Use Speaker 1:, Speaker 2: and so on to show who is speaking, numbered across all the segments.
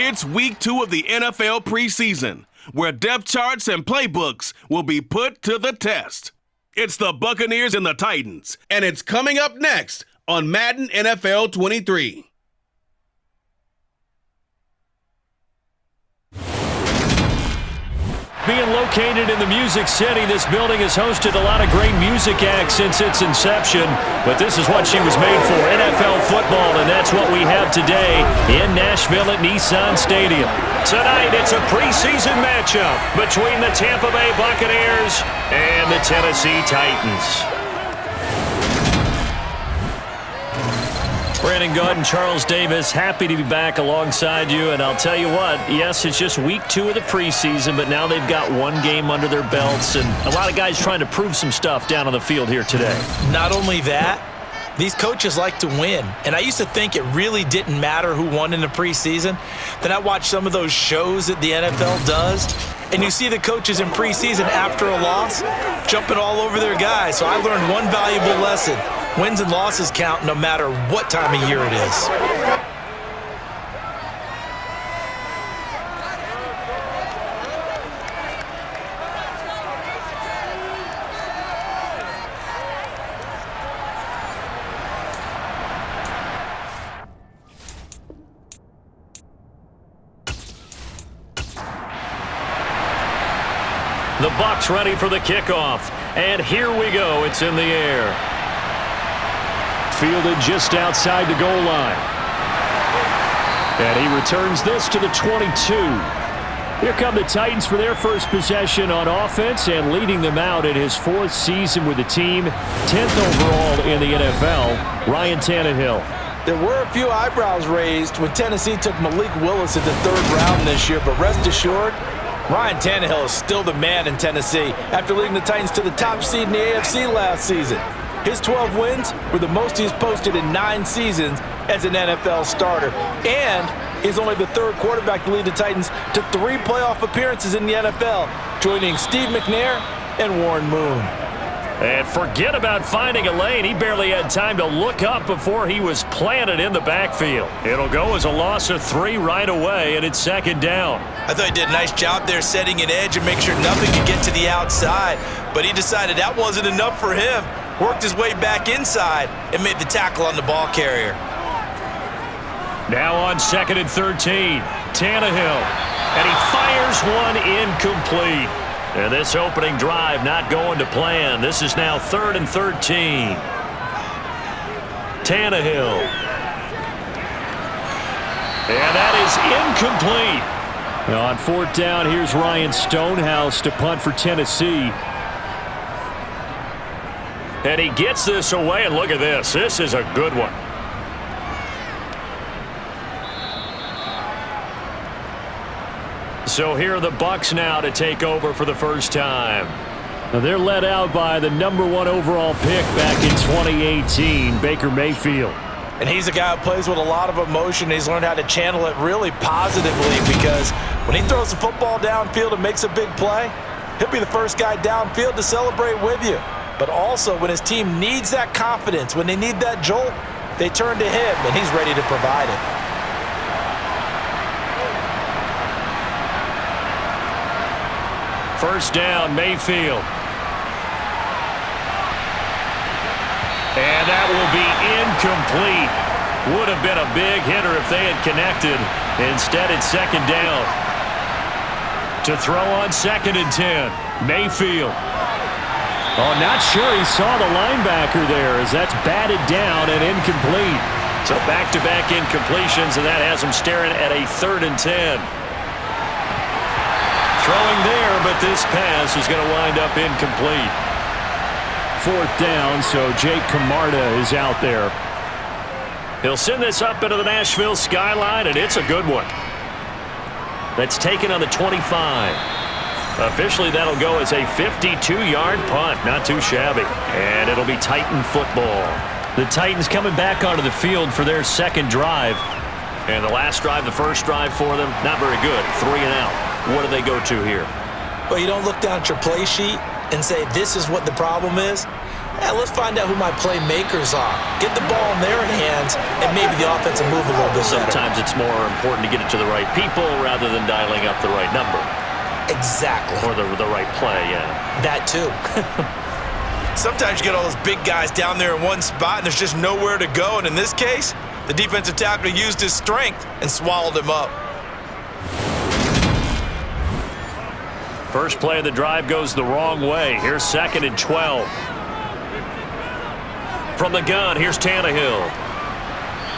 Speaker 1: It's week 2 of the NFL preseason, where depth charts and playbooks will be put to the test. It's the Buccaneers and the Titans, and it's coming up next on Madden NFL 23.
Speaker 2: Being located in the Music City, this building has hosted a lot of great music acts since its inception, but this is what she was made for, NFL football, and that's what we have today in Nashville at Nissan Stadium. Tonight, it's a preseason matchup between the Tampa Bay Buccaneers and the Tennessee Titans. Brandon Gaud and Charles Davis, happy to be back alongside you. And I'll tell you what, yes, it's just week 2 of the preseason, but now they've got one game under their belts, and a lot of guys trying to prove some stuff down on the field here today.
Speaker 3: Not only that, these coaches like to win. And I used to think it really didn't matter who won in the preseason. Then I watched some of those shows that the NFL does, and you see the coaches in preseason after a loss jumping all over their guys. So I learned one valuable lesson. Wins and losses count no matter what time of year it is.
Speaker 2: The Bucs ready for the kickoff. And here we go. It's in the air. Fielded just outside the goal line. And he returns this to the 22. Here come the Titans for their first possession on offense, and leading them out in his 4th season with the team, 10th overall in the NFL, Ryan Tannehill.
Speaker 3: There were a few eyebrows raised when Tennessee took Malik Willis in the 3rd round this year, but rest assured, Ryan Tannehill is still the man in Tennessee after leading the Titans to the top seed in the AFC last season. His 12 wins were the most he's posted in 9 seasons as an NFL starter. And he's only the 3rd quarterback to lead the Titans to 3 playoff appearances in the NFL, joining Steve McNair and Warren Moon.
Speaker 2: And forget about finding a lane. He barely had time to look up before he was planted in the backfield. It'll go as a loss of 3 right away, and it's 2nd down.
Speaker 3: I thought he did a nice job there setting an edge and make sure nothing could get to the outside. But he decided that wasn't enough for him. Worked his way back inside and made the tackle on the ball carrier.
Speaker 2: Now on 2nd and 13, Tannehill. And he fires one incomplete. And this opening drive not going to plan. This is now 3rd and 13. Tannehill. And that is incomplete. Now on 4th down, here's Ryan Stonehouse to punt for Tennessee. And he gets this away, and look at this. This is a good one. So here are the Bucs now to take over for the first time. Now they're led out by the #1 overall pick back in 2018, Baker Mayfield.
Speaker 3: And he's a guy who plays with a lot of emotion. He's learned how to channel it really positively, because when he throws the football downfield and makes a big play, he'll be the first guy downfield to celebrate with you. But also, when his team needs that confidence, when they need that jolt, they turn to him, and he's ready to provide it.
Speaker 2: First down, Mayfield. And that will be incomplete. Would have been a big hitter if they had connected. Instead, it's 2nd down. To throw on 2nd and 10, Mayfield. Oh, not sure he saw the linebacker there, as that's batted down and incomplete. So back-to-back incompletions, and that has him staring at a 3rd and 10. Throwing there, but this pass is going to wind up incomplete.
Speaker 4: 4th down, so Jake Camarda is out there.
Speaker 2: He'll send this up into the Nashville skyline, and it's a good one. That's taken on the 25. Officially, that'll go as a 52-yard punt. Not too shabby. And it'll be Titan football. The Titans coming back onto the field for their 2nd drive. And the last drive, the first drive for them, not very good. 3 and out. What do they go to here?
Speaker 3: Well, you don't look down at your play sheet and say, this is what the problem is. let's find out who my playmakers are. Get the ball in their hands, and maybe the offense will move a little bit better.
Speaker 2: Sometimes it's more important to get it to the right people rather than dialing up the right number.
Speaker 3: Exactly.
Speaker 2: Or the right play, yeah.
Speaker 3: That too.
Speaker 5: Sometimes you get all those big guys down there in one spot, and there's just nowhere to go. And in this case, the defensive tackle used his strength and swallowed him up.
Speaker 2: First play of the drive goes the wrong way. Here's 2nd and 12. From the gun, here's Tannehill.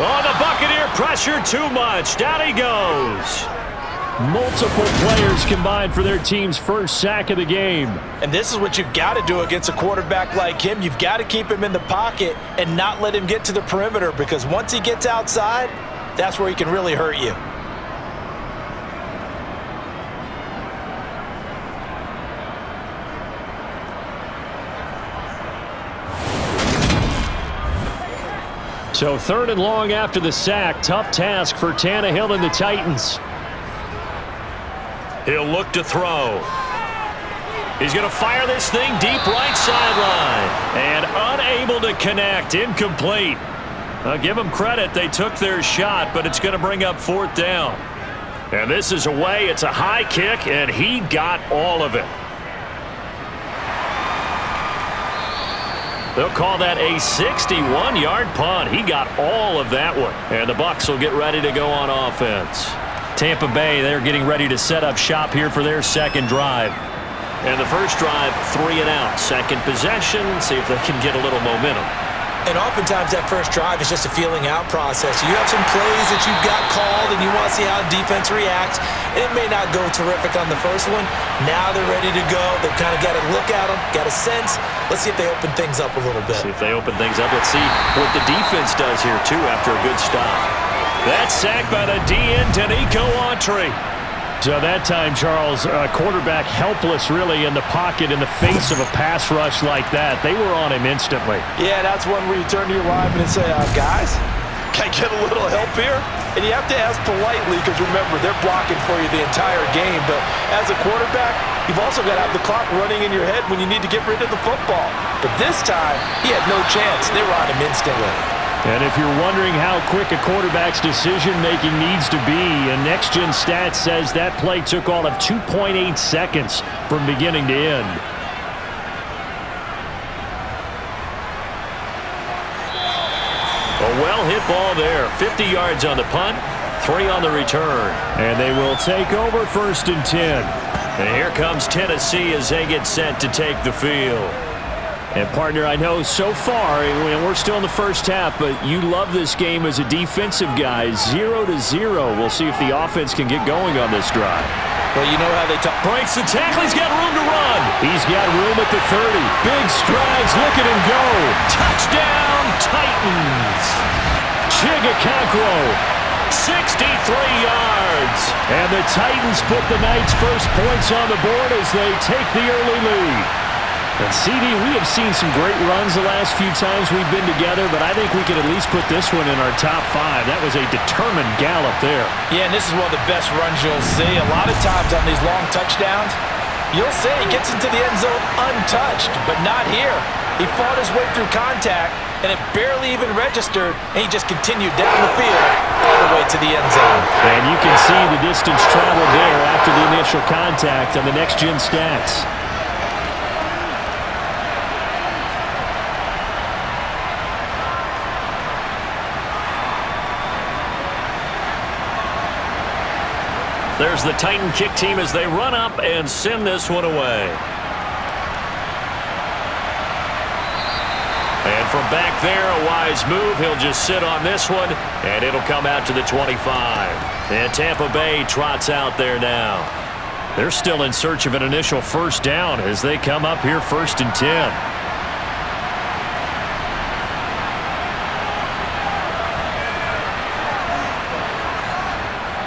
Speaker 2: Oh, the Buccaneer pressure too much. Down he goes.
Speaker 4: Multiple players combined for their team's first sack of the game.
Speaker 3: And this is what you've got to do against a quarterback like him. You've got to keep him in the pocket and not let him get to the perimeter, because once he gets outside, that's where he can really hurt you.
Speaker 4: So 3rd and long after the sack. Tough task for Tannehill and the Titans.
Speaker 2: He'll look to throw. He's going to fire this thing deep right sideline. And unable to connect. Incomplete. Give them credit. They took their shot, but it's going to bring up 4th down. And this is away. It's a high kick, and he got all of it. They'll call that a 61-yard punt. He got all of that one. And the Bucs will get ready to go on offense. Tampa Bay, they're getting ready to set up shop here for their second drive. And the first drive, 3 and out. Second possession, see if they can get a little momentum.
Speaker 3: And oftentimes that first drive is just a feeling out process. You have some plays that you've got called and you want to see how defense reacts. And it may not go terrific on the first one. Now they're ready to go. They've kind of got to look at them, got a sense. Let's see if they open things up a little bit.
Speaker 2: See if they open things up. Let's see what the defense does here, too, after a good stop. That's sacked by the DN, Danico Autry.
Speaker 4: So that time, Charles, quarterback helpless really in the pocket in the face of a pass rush like that. They were on him instantly.
Speaker 3: Yeah, that's one where you turn to your lineman and say, guys, can I get a little help here? And you have to ask politely, because remember, they're blocking for you the entire game. But as a quarterback, you've also got to have the clock running in your head when you need to get rid of the football. But this time, he had no chance. They were on him instantly.
Speaker 4: And if you're wondering how quick a quarterback's decision-making needs to be, and Next Gen Stats says that play took all of 2.8 seconds from beginning to end.
Speaker 2: A well-hit ball there. 50 yards on the punt, 3 on the return.
Speaker 4: And they will take over 1st and 10.
Speaker 2: And here comes Tennessee as they get set to take the field.
Speaker 4: And, partner, I know so far, and we're still in the first half, but you love this game as a defensive guy. 0-0. We'll see if the offense can get going on this drive.
Speaker 3: Well, you know how they talk.
Speaker 2: Breaks the tackle. He's got room to run.
Speaker 4: He's got room at the 30. Big strides. Look at him go.
Speaker 2: Touchdown, Titans.
Speaker 4: Chigacancro.
Speaker 2: 63 yards.
Speaker 4: And the Titans put the night's first points on the board as they take the early lead. And, CD, we have seen some great runs the last few times we've been together, but I think we could at least put this one in our top 5. That was a determined gallop there.
Speaker 3: Yeah, and this is one of the best runs you'll see. A lot of times on these long touchdowns, you'll say he gets into the end zone untouched, but not here. He fought his way through contact, and it barely even registered, and he just continued down the field all the way to the end zone.
Speaker 4: And you can see the distance traveled there after the initial contact on the Next Gen Stats.
Speaker 2: There's the Titan kick team as they run up and send this one away. And from back there, a wise move. He'll just sit on this one, and it'll come out to the 25. And Tampa Bay trots out there now.
Speaker 4: They're still in search of an initial first down as they come up here 1st and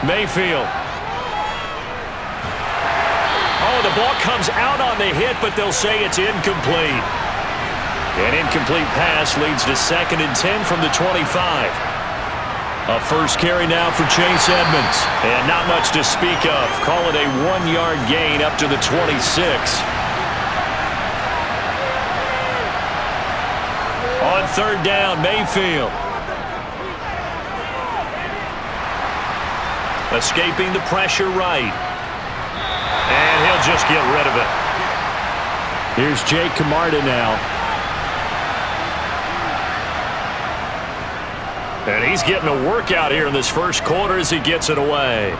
Speaker 4: 10.
Speaker 2: Mayfield. Oh, the ball comes out on the hit, but they'll say it's incomplete. An incomplete pass leads to 2nd and 10 from the 25. A first carry now for Chase Edmonds. And not much to speak of. Call it a 1-yard gain up to the 26. On third down, Mayfield. Escaping the pressure right. And he'll just get rid of it.
Speaker 4: Here's Jake Camarda now.
Speaker 2: And he's getting a workout here in this first quarter as he gets it away.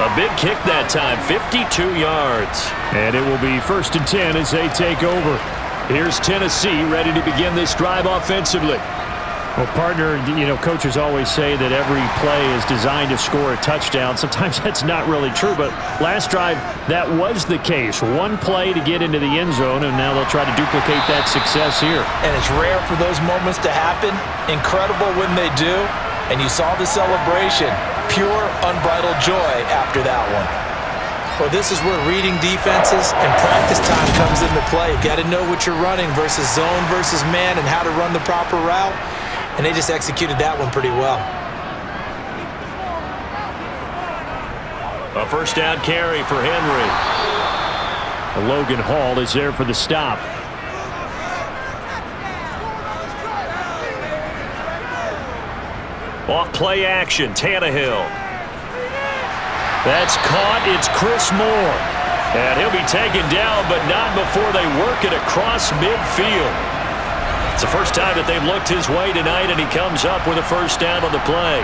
Speaker 2: A big kick that time, 52 yards.
Speaker 4: And it will be 1st and 10 as they take over. Here's Tennessee ready to begin this drive offensively. Well, partner, coaches always say that every play is designed to score a touchdown. Sometimes that's not really true, but last drive, that was the case. One play to get into the end zone, and now they'll try to duplicate that success here.
Speaker 3: And it's rare for those moments to happen. Incredible when they do. And you saw the celebration. Pure, unbridled joy after that one. Well, this is where reading defenses and practice time comes into play. You got to know what you're running versus zone versus man and how to run the proper route. And they just executed that one pretty well.
Speaker 2: A first down carry for Henry.
Speaker 4: Logan Hall is there for the stop.
Speaker 2: Off play action, Tannehill. That's caught. It's Chris Moore. And he'll be taken down, but not before they work it across midfield. It's the first time that they've looked his way tonight, and he comes up with a first down on the play.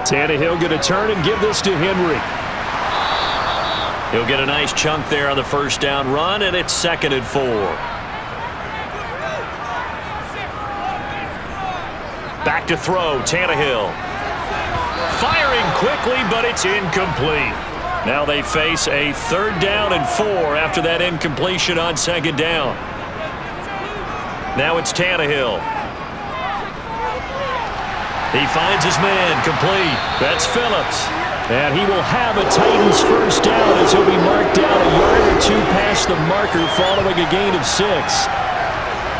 Speaker 4: Tannehill going to turn and give this to Henry.
Speaker 2: He'll get a nice chunk there on the first down run, and it's 2nd and 4. Back to throw, Tannehill. Firing quickly, but it's incomplete. Now they face a 3rd down and 4 after that incompletion on 2nd down. Now it's Tannehill. He finds his man, complete. That's Phillips.
Speaker 4: And he will have a Titans first down as he'll be marked down a yard or two past the marker following a gain of 6.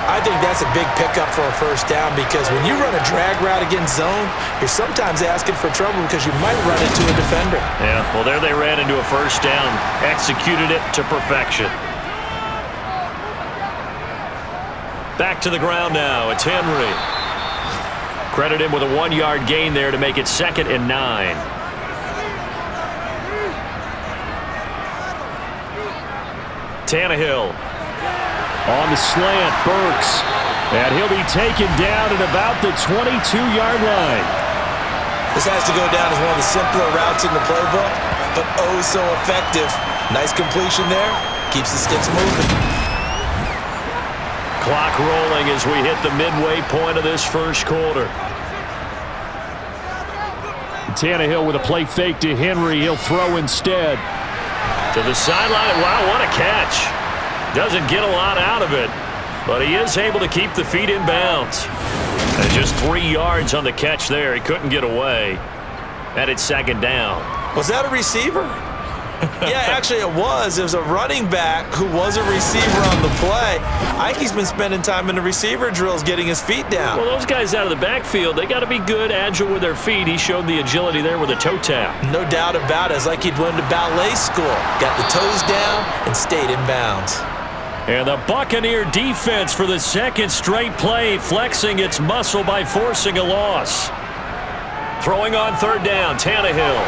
Speaker 3: I think that's a big pickup for a first down because when you run a drag route against zone, you're sometimes asking for trouble because you might run into a defender.
Speaker 2: Yeah, well, there they ran into a first down, executed it to perfection. Back to the ground now. It's Henry. Credit him with a 1-yard gain there to make it 2nd and 9. Tannehill.
Speaker 4: On the slant, Burks. And he'll be taken down at about the 22-yard line.
Speaker 3: This has to go down as one of the simpler routes in the playbook, but oh so effective. Nice completion there. Keeps the sticks moving.
Speaker 2: Clock rolling as we hit the midway point of this first quarter.
Speaker 4: Tannehill with a play fake to Henry. He'll throw instead.
Speaker 2: To the sideline. Wow, what a catch. Doesn't get a lot out of it, but he is able to keep the feet in bounds. And just 3 yards on the catch there. He couldn't get away. And it's 2nd down.
Speaker 3: Was that a receiver? Yeah, actually it was. It was a running back who was a receiver on the play. I think he's been spending time in the receiver drills getting his feet down.
Speaker 2: Well, those guys out of the backfield, they got to be good, agile with their feet. He showed the agility there with a toe tap.
Speaker 3: No doubt about it. It's like he'd went to ballet school. Got the toes down and stayed in bounds.
Speaker 2: And the Buccaneer defense for the 2nd straight play, flexing its muscle by forcing a loss. Throwing on 3rd down, Tannehill.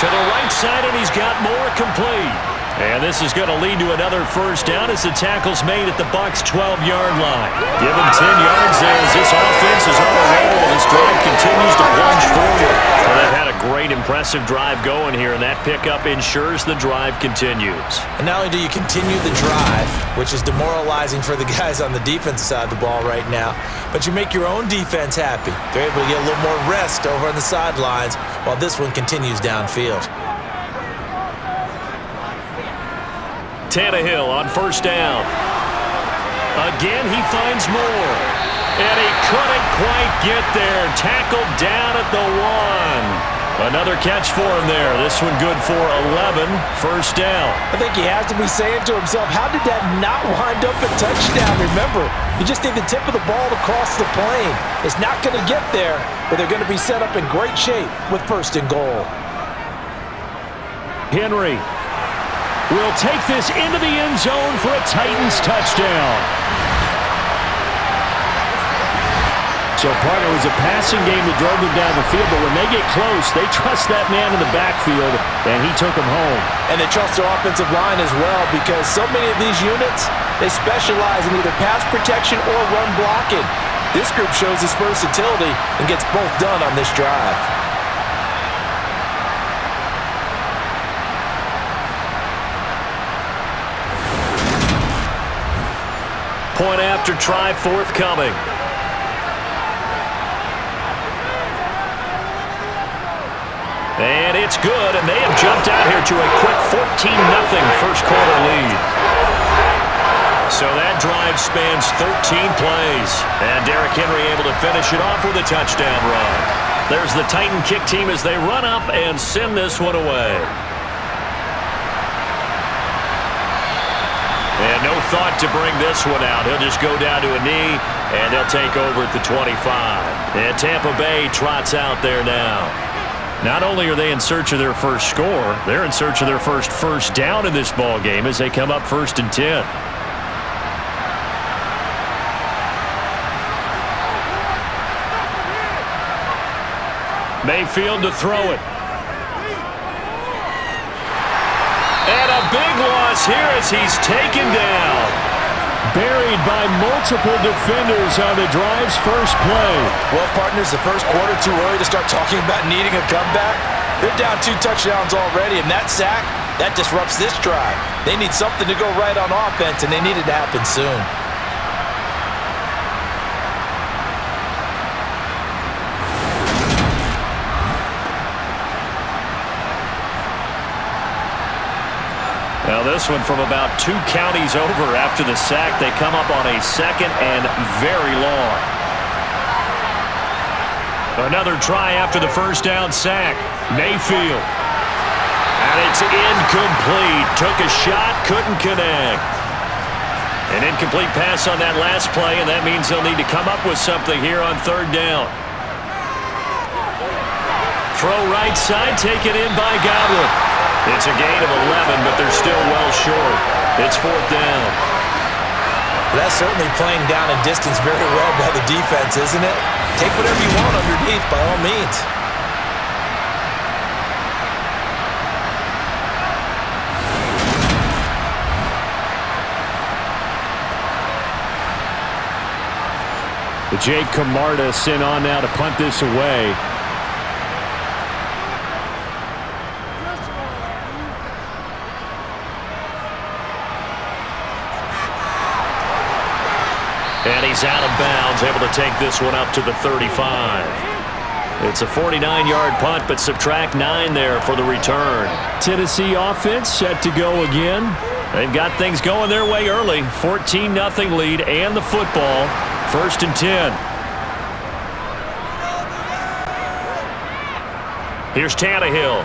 Speaker 2: To the right side, and he's got more, complete. And this is going to lead to another first down as the tackle's made at the Bucs' 12-yard line. Give him 10 yards there as this offense is on a roll. This drive continues to plunge forward. Well, they've had a great, impressive drive going here, and that pickup ensures the drive continues.
Speaker 3: And not only do you continue the drive, which is demoralizing for the guys on the defensive side of the ball right now, but you make your own defense happy. They're able to get a little more rest over on the sidelines while this one continues downfield.
Speaker 2: Tannehill on first down. Again, he finds more. And he couldn't quite get there. Tackled down at the 1. Another catch for him there. This one good for 11. First down.
Speaker 3: I think he has to be saying to himself, how did that not wind up a touchdown? Remember, you just need the tip of the ball to cross the plane. It's not going to get there, but they're going to be set up in great shape with first and goal.
Speaker 4: Henry will take this into the end zone for a Titans touchdown. So, partner, it was a passing game that drove them down the field, but when they get close, they trust that man in the backfield, and he took them home.
Speaker 3: And they trust their offensive line as well, because so many of these units, they specialize in either pass protection or run blocking. This group shows its versatility and gets both done on this drive.
Speaker 2: Point after try forthcoming. And it's good, and they have jumped out here to a quick 14-0 first quarter lead. So that drive spans 13 plays, and Derrick Henry able to finish it off with a touchdown run. There's the Titan kick team as they run up and send this one away. And no thought to bring this one out. He'll just go down to a knee, and they'll take over at the 25. And Tampa Bay trots out there now. Not only are they in search of their first score, they're in search of their first down in this ball game as they come up 1st and 10. Mayfield to throw it. And a big loss here as he's taken down.
Speaker 4: Buried by multiple defenders on the drive's first play.
Speaker 3: Well, partners, the first quarter too early to start talking about needing a comeback. They're down 2 touchdowns already, and that sack, that disrupts this drive. They need something to go right on offense, and they need it to happen soon.
Speaker 2: Now this one from about 2 counties over after the sack. They come up on a 2nd and very long. Another try after the first down sack. Mayfield. And it's incomplete. Took a shot, couldn't connect. An incomplete pass on that last play, and that means they'll need to come up with something here on 3rd down. Throw right side, taken in by Godwin. It's a gain of 11, but they're still well short. It's 4th down.
Speaker 3: That's certainly playing down in distance very well by the defense, isn't it? Take whatever you want underneath, by all means.
Speaker 4: Jake Camarda sent on now to punt this away.
Speaker 2: And he's out of bounds, able to take this one up to the 35. It's a 49-yard punt, but subtract 9 there for the return.
Speaker 4: Tennessee offense set to go again.
Speaker 2: They've got things going their way early. 14-0 lead and the football. 1st and 10. Here's Tannehill.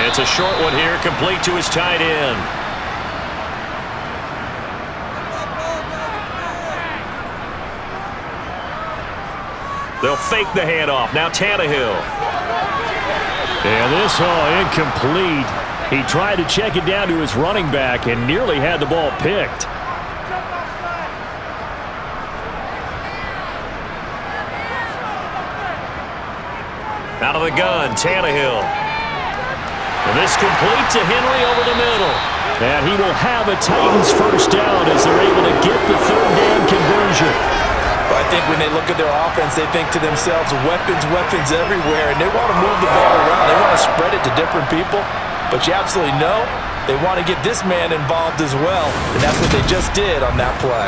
Speaker 2: It's a short one here, complete to his tight end. They'll fake the handoff. Now Tannehill.
Speaker 4: And this all incomplete. He tried to check it down to his running back and nearly had the ball picked.
Speaker 2: Out of the gun, Tannehill. And this complete to Henry over the middle.
Speaker 4: And he will have a Titans first down as they're able to get the 3rd down conversion.
Speaker 3: But I think when they look at their offense, they think to themselves, weapons, weapons everywhere, and they want to move the ball around. They want to spread it to different people. But you absolutely know they want to get this man involved as well, and that's what they just did on that play.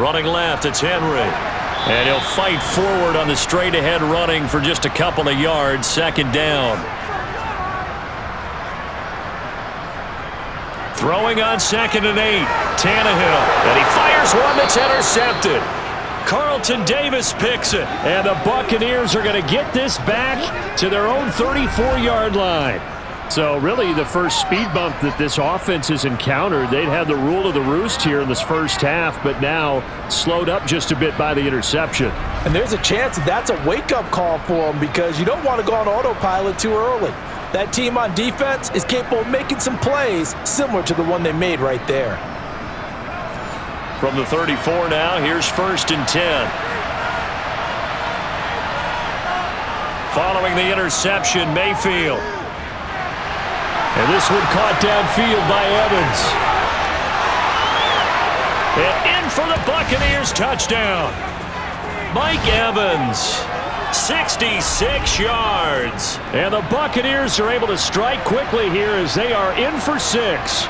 Speaker 2: Running left, it's Henry. And he'll fight forward on the straight-ahead running for just a couple of yards. 2nd down. Throwing on 2nd and 8. Tannehill. And he fires one that's intercepted. Carlton Davis picks it.
Speaker 4: And the Buccaneers are going to get this back to their own 34-yard line. So really the first speed bump that this offense has encountered. They'd had the rule of the roost here in this first half, but now slowed up just a bit by the interception.
Speaker 3: And there's a chance that that's a wake-up call for them because you don't want to go on autopilot too early. That team on defense is capable of making some plays similar to the one they made right there.
Speaker 2: From the 34 now, here's 1st and 10. Following the interception, Mayfield.
Speaker 4: And this one caught downfield by Evans.
Speaker 2: And in for the Buccaneers touchdown. Mike Evans, 66 yards.
Speaker 4: And the Buccaneers are able to strike quickly here as they are in for 6.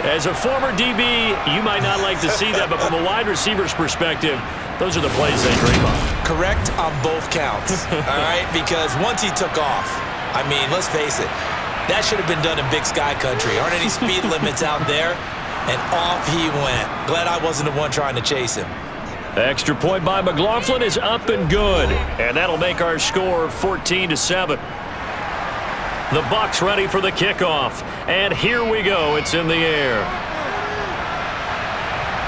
Speaker 2: As a former DB, you might not like to see that, but from a wide receiver's perspective, those are the plays they dream of.
Speaker 5: Correct on both counts, all right? Because once he took off, I mean, let's face it, that should have been done in Big Sky Country. Aren't any speed limits out there? And off he went. Glad I wasn't the one trying to chase him.
Speaker 2: Extra point by McLaughlin is up and good. And that'll make our score 14-7. The Bucs ready for the kickoff. And here we go. It's in the air.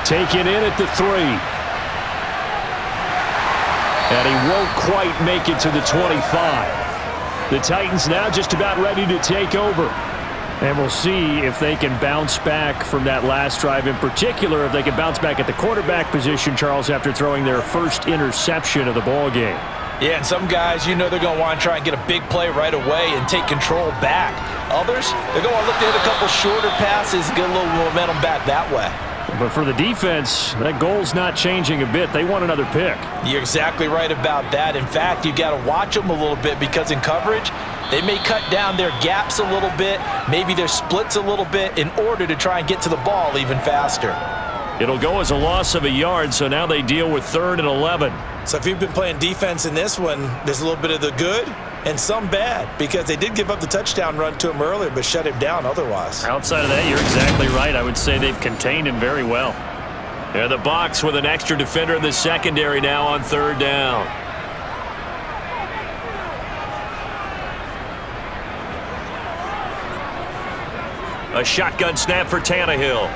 Speaker 4: Taken in at the 3. And he won't quite make it to the 25. The Titans now just about ready to take over. And we'll see if they can bounce back from that last drive, in particular, if they can bounce back at the quarterback position, Charles, after throwing their first interception of the ball game.
Speaker 3: Yeah, and some guys, you know they're going to want to try and get a big play right away and take control back. Others, they're going to look to hit a couple shorter passes and get a little momentum back that way.
Speaker 4: But for the defense, that goal's not changing a bit. They want another pick.
Speaker 3: You're exactly right about that. In fact, you got to watch them a little bit because in coverage, they may cut down their gaps a little bit, maybe their splits a little bit in order to try and get to the ball even faster.
Speaker 2: It'll go as a loss of a yard, so now they deal with 3rd and 11.
Speaker 5: So if you've been playing defense in this one, there's a little bit of the good and some bad because they did give up the touchdown run to him earlier but shut him down otherwise.
Speaker 2: Outside of that, you're exactly right. I would say they've contained him very well. And the Bucs with an extra defender in the secondary now on 3rd down. A shotgun snap for Tannehill.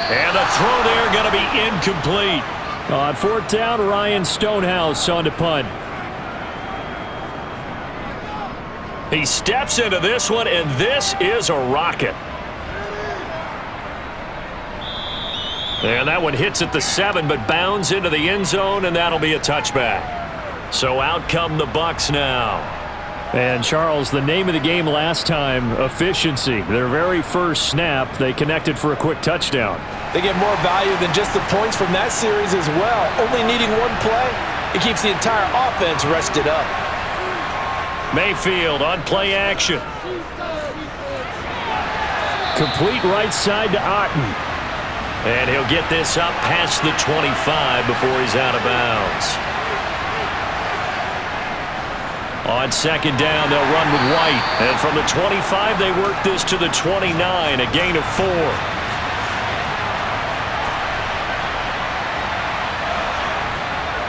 Speaker 2: And the throw there going to be incomplete.
Speaker 4: On 4th down, Ryan Stonehouse on to punt.
Speaker 2: He steps into this one, and this is a rocket. And that one hits at the 7, but bounds into the end zone, and that'll be a touchback. So out come the Bucs now.
Speaker 4: And, Charles, the name of the game last time, efficiency. Their very first snap, they connected for a quick touchdown.
Speaker 3: They get more value than just the points from that series as well. Only needing one play, it keeps the entire offense rested up.
Speaker 2: Mayfield on play action.
Speaker 4: Complete right side to Otten.
Speaker 2: And he'll get this up past the 25 before he's out of bounds. On 2nd down, they'll run with White. And from the 25, they work this to the 29, a gain of 4.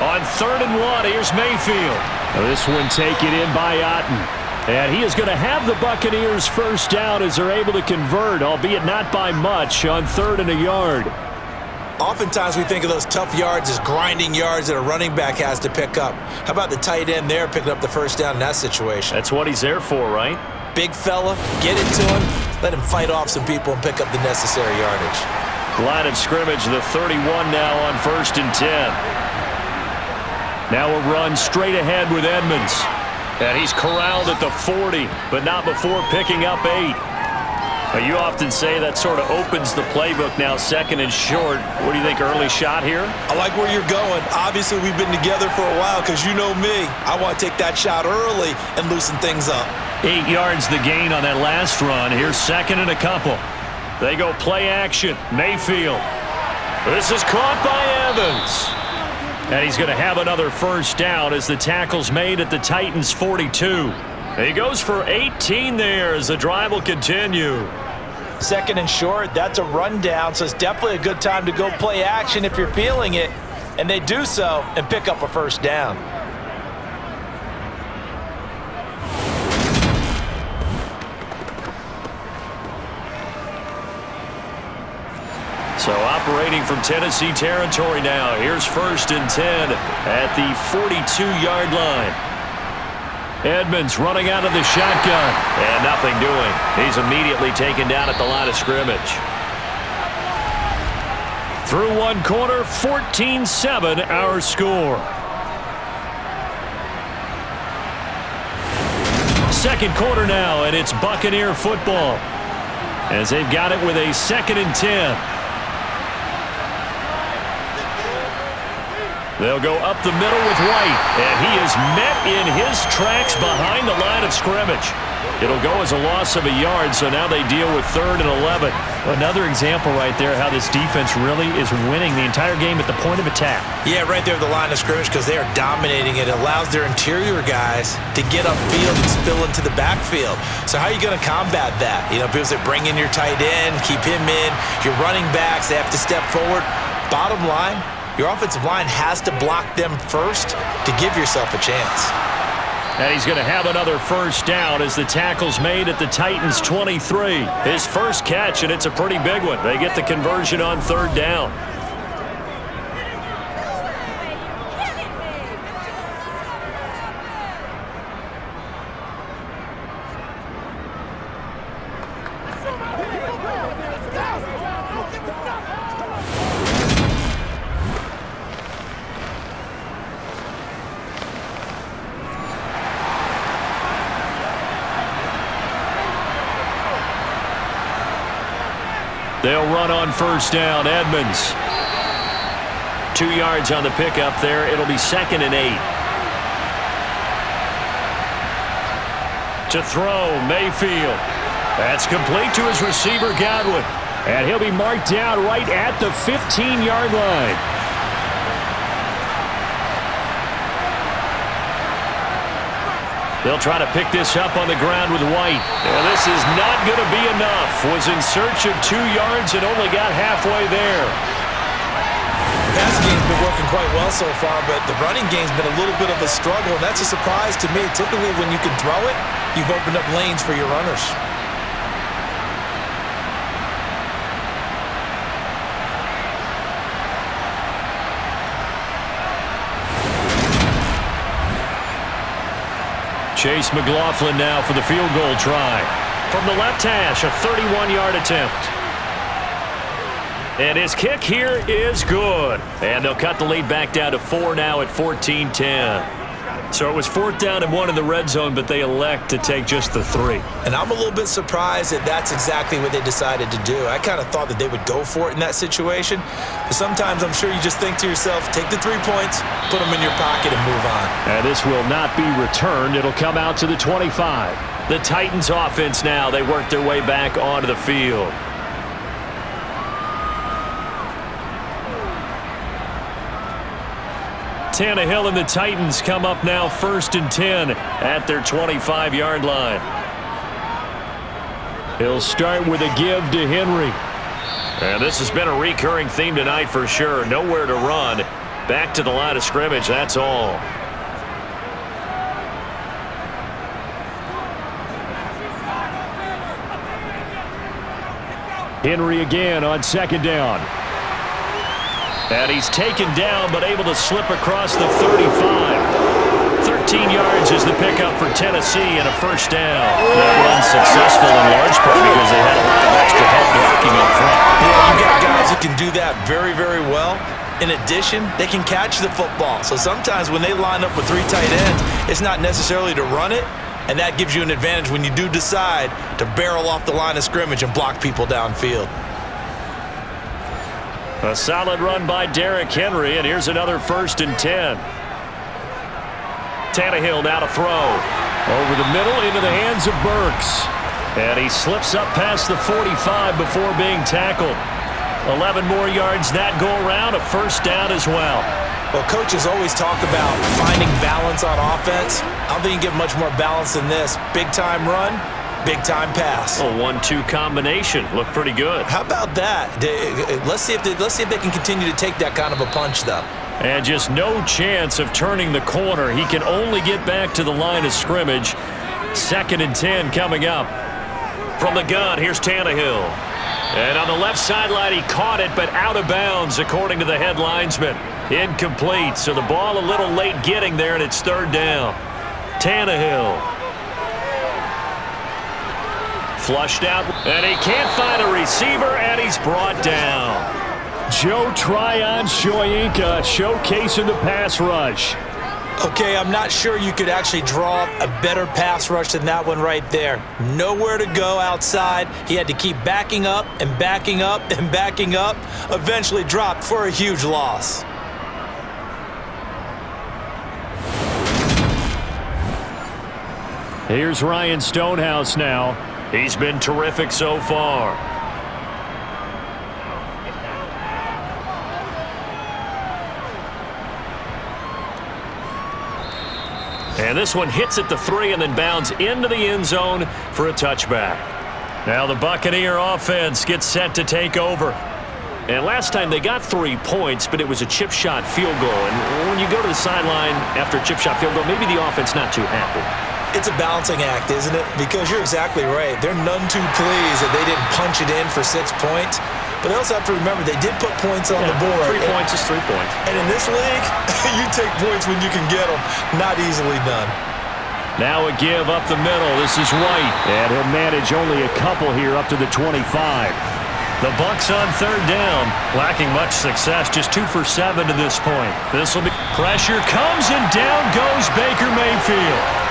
Speaker 2: On 3rd and 1, here's Mayfield.
Speaker 4: This one taken in by Otten. And he is going to have the Buccaneers first down as they're able to convert, albeit not by much, on 3rd and a yard.
Speaker 5: Oftentimes we think of those tough yards as grinding yards that a running back has to pick up. How about the tight end there picking up the first down in that situation?
Speaker 2: That's what he's there for, right?
Speaker 5: Big fella, get it to him, let him fight off some people and pick up the necessary yardage.
Speaker 2: Line of scrimmage, the 31 now on 1st and 10. Now a run straight ahead with Edmonds. And he's corralled at the 40, but not before picking up 8. You often say that sort of opens the playbook now, 2nd and short. What do you think, early shot here?
Speaker 5: I like where you're going. Obviously, we've been together for a while because you know me. I want to take that shot early and loosen things up.
Speaker 2: 8 yards the gain on that last run. Here's 2nd and a couple. They go play action. Mayfield. This is caught by Evans. And he's going to have another first down as the tackle's made at the Titans' 42. He goes for 18 there as the drive will continue.
Speaker 3: 2nd and short, that's a rundown, so it's definitely a good time to go play action if you're feeling it. And they do so and pick up a first down.
Speaker 2: So operating from Tennessee territory now. Here's 1st and 10 at the 42-yard line. Edmonds running out of the shotgun. And nothing doing. He's immediately taken down at the line of scrimmage. Through one quarter, 14-7 our score. 2nd quarter now, and it's Buccaneer football. As they've got it with a 2nd and 10. They'll go up the middle with White, and he is met in his tracks behind the line of scrimmage. It'll go as a loss of a yard, so now they deal with 3rd and 11.
Speaker 4: Another example right there how this defense really is winning the entire game at the point of attack.
Speaker 5: Yeah, right there at the line of scrimmage because they are dominating. It allows their interior guys to get upfield and spill into the backfield. So how are you going to combat that? You know, people say bring in your tight end, keep him in. Your running backs, they have to step forward. Bottom line, your offensive line has to block them first to give yourself a chance.
Speaker 2: And he's going to have another first down as the tackle's made at the Titans' 23. His first catch, and it's a pretty big one. They get the conversion on 3rd down. They'll run on 1st down. Edmonds. 2 yards on the pickup there. It'll be 2nd and 8. To throw, Mayfield. That's complete to his receiver, Godwin.
Speaker 4: And he'll be marked down right at the 15-yard line.
Speaker 2: They'll try to pick this up on the ground with White. And this is not going to be enough. Was in search of 2 yards and only got halfway there.
Speaker 5: The passing game's been working quite well so far, but the running game's been a little bit of a struggle, and that's a surprise to me. Typically, when you can throw it, you've opened up lanes for your runners.
Speaker 2: Chase McLaughlin now for the field goal try. From the left hash, a 31-yard attempt. And his kick here is good. And they'll cut the lead back down to 4 now at 14-10. So it was 4th down and 1 in the red zone, but they elect to take just the 3.
Speaker 5: And I'm a little bit surprised that that's exactly what they decided to do. I kind of thought that they would go for it in that situation. But sometimes I'm sure you just think to yourself, take the 3 points, put them in your pocket, and move on.
Speaker 4: And this will not be returned. It'll come out to the 25.
Speaker 2: The Titans offense now. They work their way back onto the field. Tannehill and the Titans come up now 1st and 10 at their 25-yard line.
Speaker 4: He'll start with a give to Henry.
Speaker 2: And this has been a recurring theme tonight for sure. Nowhere to run. Back to the line of scrimmage, that's all.
Speaker 4: Henry again on 2nd down.
Speaker 2: And he's taken down, but able to slip across the 35. 13 yards is the pickup for Tennessee and a first down. That run successful in large part because they had a lot of extra help blocking up front.
Speaker 5: Yeah, you got guys who can do that very, very well. In addition, they can catch the football. So sometimes when they line up with 3 tight ends, it's not necessarily to run it, and that gives you an advantage when you do decide to barrel off the line of scrimmage and block people downfield.
Speaker 2: A solid run by Derrick Henry, and here's another 1st and 10. Tannehill now to throw.
Speaker 4: Over the middle into the hands of Burks.
Speaker 2: And he slips up past the 45 before being tackled. 11 more yards that go around, a first down as well.
Speaker 5: Well, coaches always talk about finding balance on offense. I don't think you get much more balance than this. Big-time run, big-time pass.
Speaker 2: A 1-2 combination. Looked pretty good.
Speaker 5: How about that? Let's see if they can continue to take that kind of a punch, though.
Speaker 2: And just no chance of turning the corner. He can only get back to the line of scrimmage. 2nd and 10 coming up. From the gun, here's Tannehill. And on the left sideline, he caught it, but out of bounds, according to the head linesman. Incomplete, so the ball a little late getting there, and it's 3rd down. Tannehill. Flushed out, and he can't find a receiver, and he's brought down.
Speaker 4: Joe Tryon-Shoyinka showcasing the pass rush.
Speaker 5: Okay, I'm not sure you could actually draw up a better pass rush than that one right there. Nowhere to go outside. He had to keep backing up and backing up and backing up. Eventually dropped for a huge loss.
Speaker 4: Here's Ryan Stonehouse now.
Speaker 2: He's been terrific so far. And this one hits at the 3 and then bounds into the end zone for a touchback. Now the Buccaneer offense gets set to take over. And last time they got 3 points, but it was a chip shot field goal. And when you go to the sideline after a chip shot field goal, maybe the offense not too happy.
Speaker 5: It's a balancing act, isn't it? Because you're exactly right. They're none too pleased that they didn't punch it in for 6 points. But they also have to remember they did put points on the board.
Speaker 2: 3 points is 3 points.
Speaker 5: And in this league, you take points when you can get them. Not easily done.
Speaker 4: Now a give up the middle. This is White. And he'll manage only a couple here up to the 25.
Speaker 2: The Bucs on 3rd down. Lacking much success. Just 2 for 7 to this point. This will be... Pressure comes and down goes Baker Mayfield.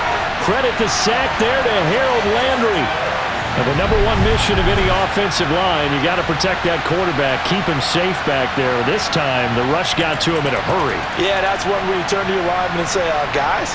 Speaker 4: Credit the sack there to Harold Landry. And the #1 mission of any offensive line, you got to protect that quarterback, keep him safe back there. This time, the rush got to him in a hurry.
Speaker 3: Yeah, that's one where you turn to your lineman and say, guys,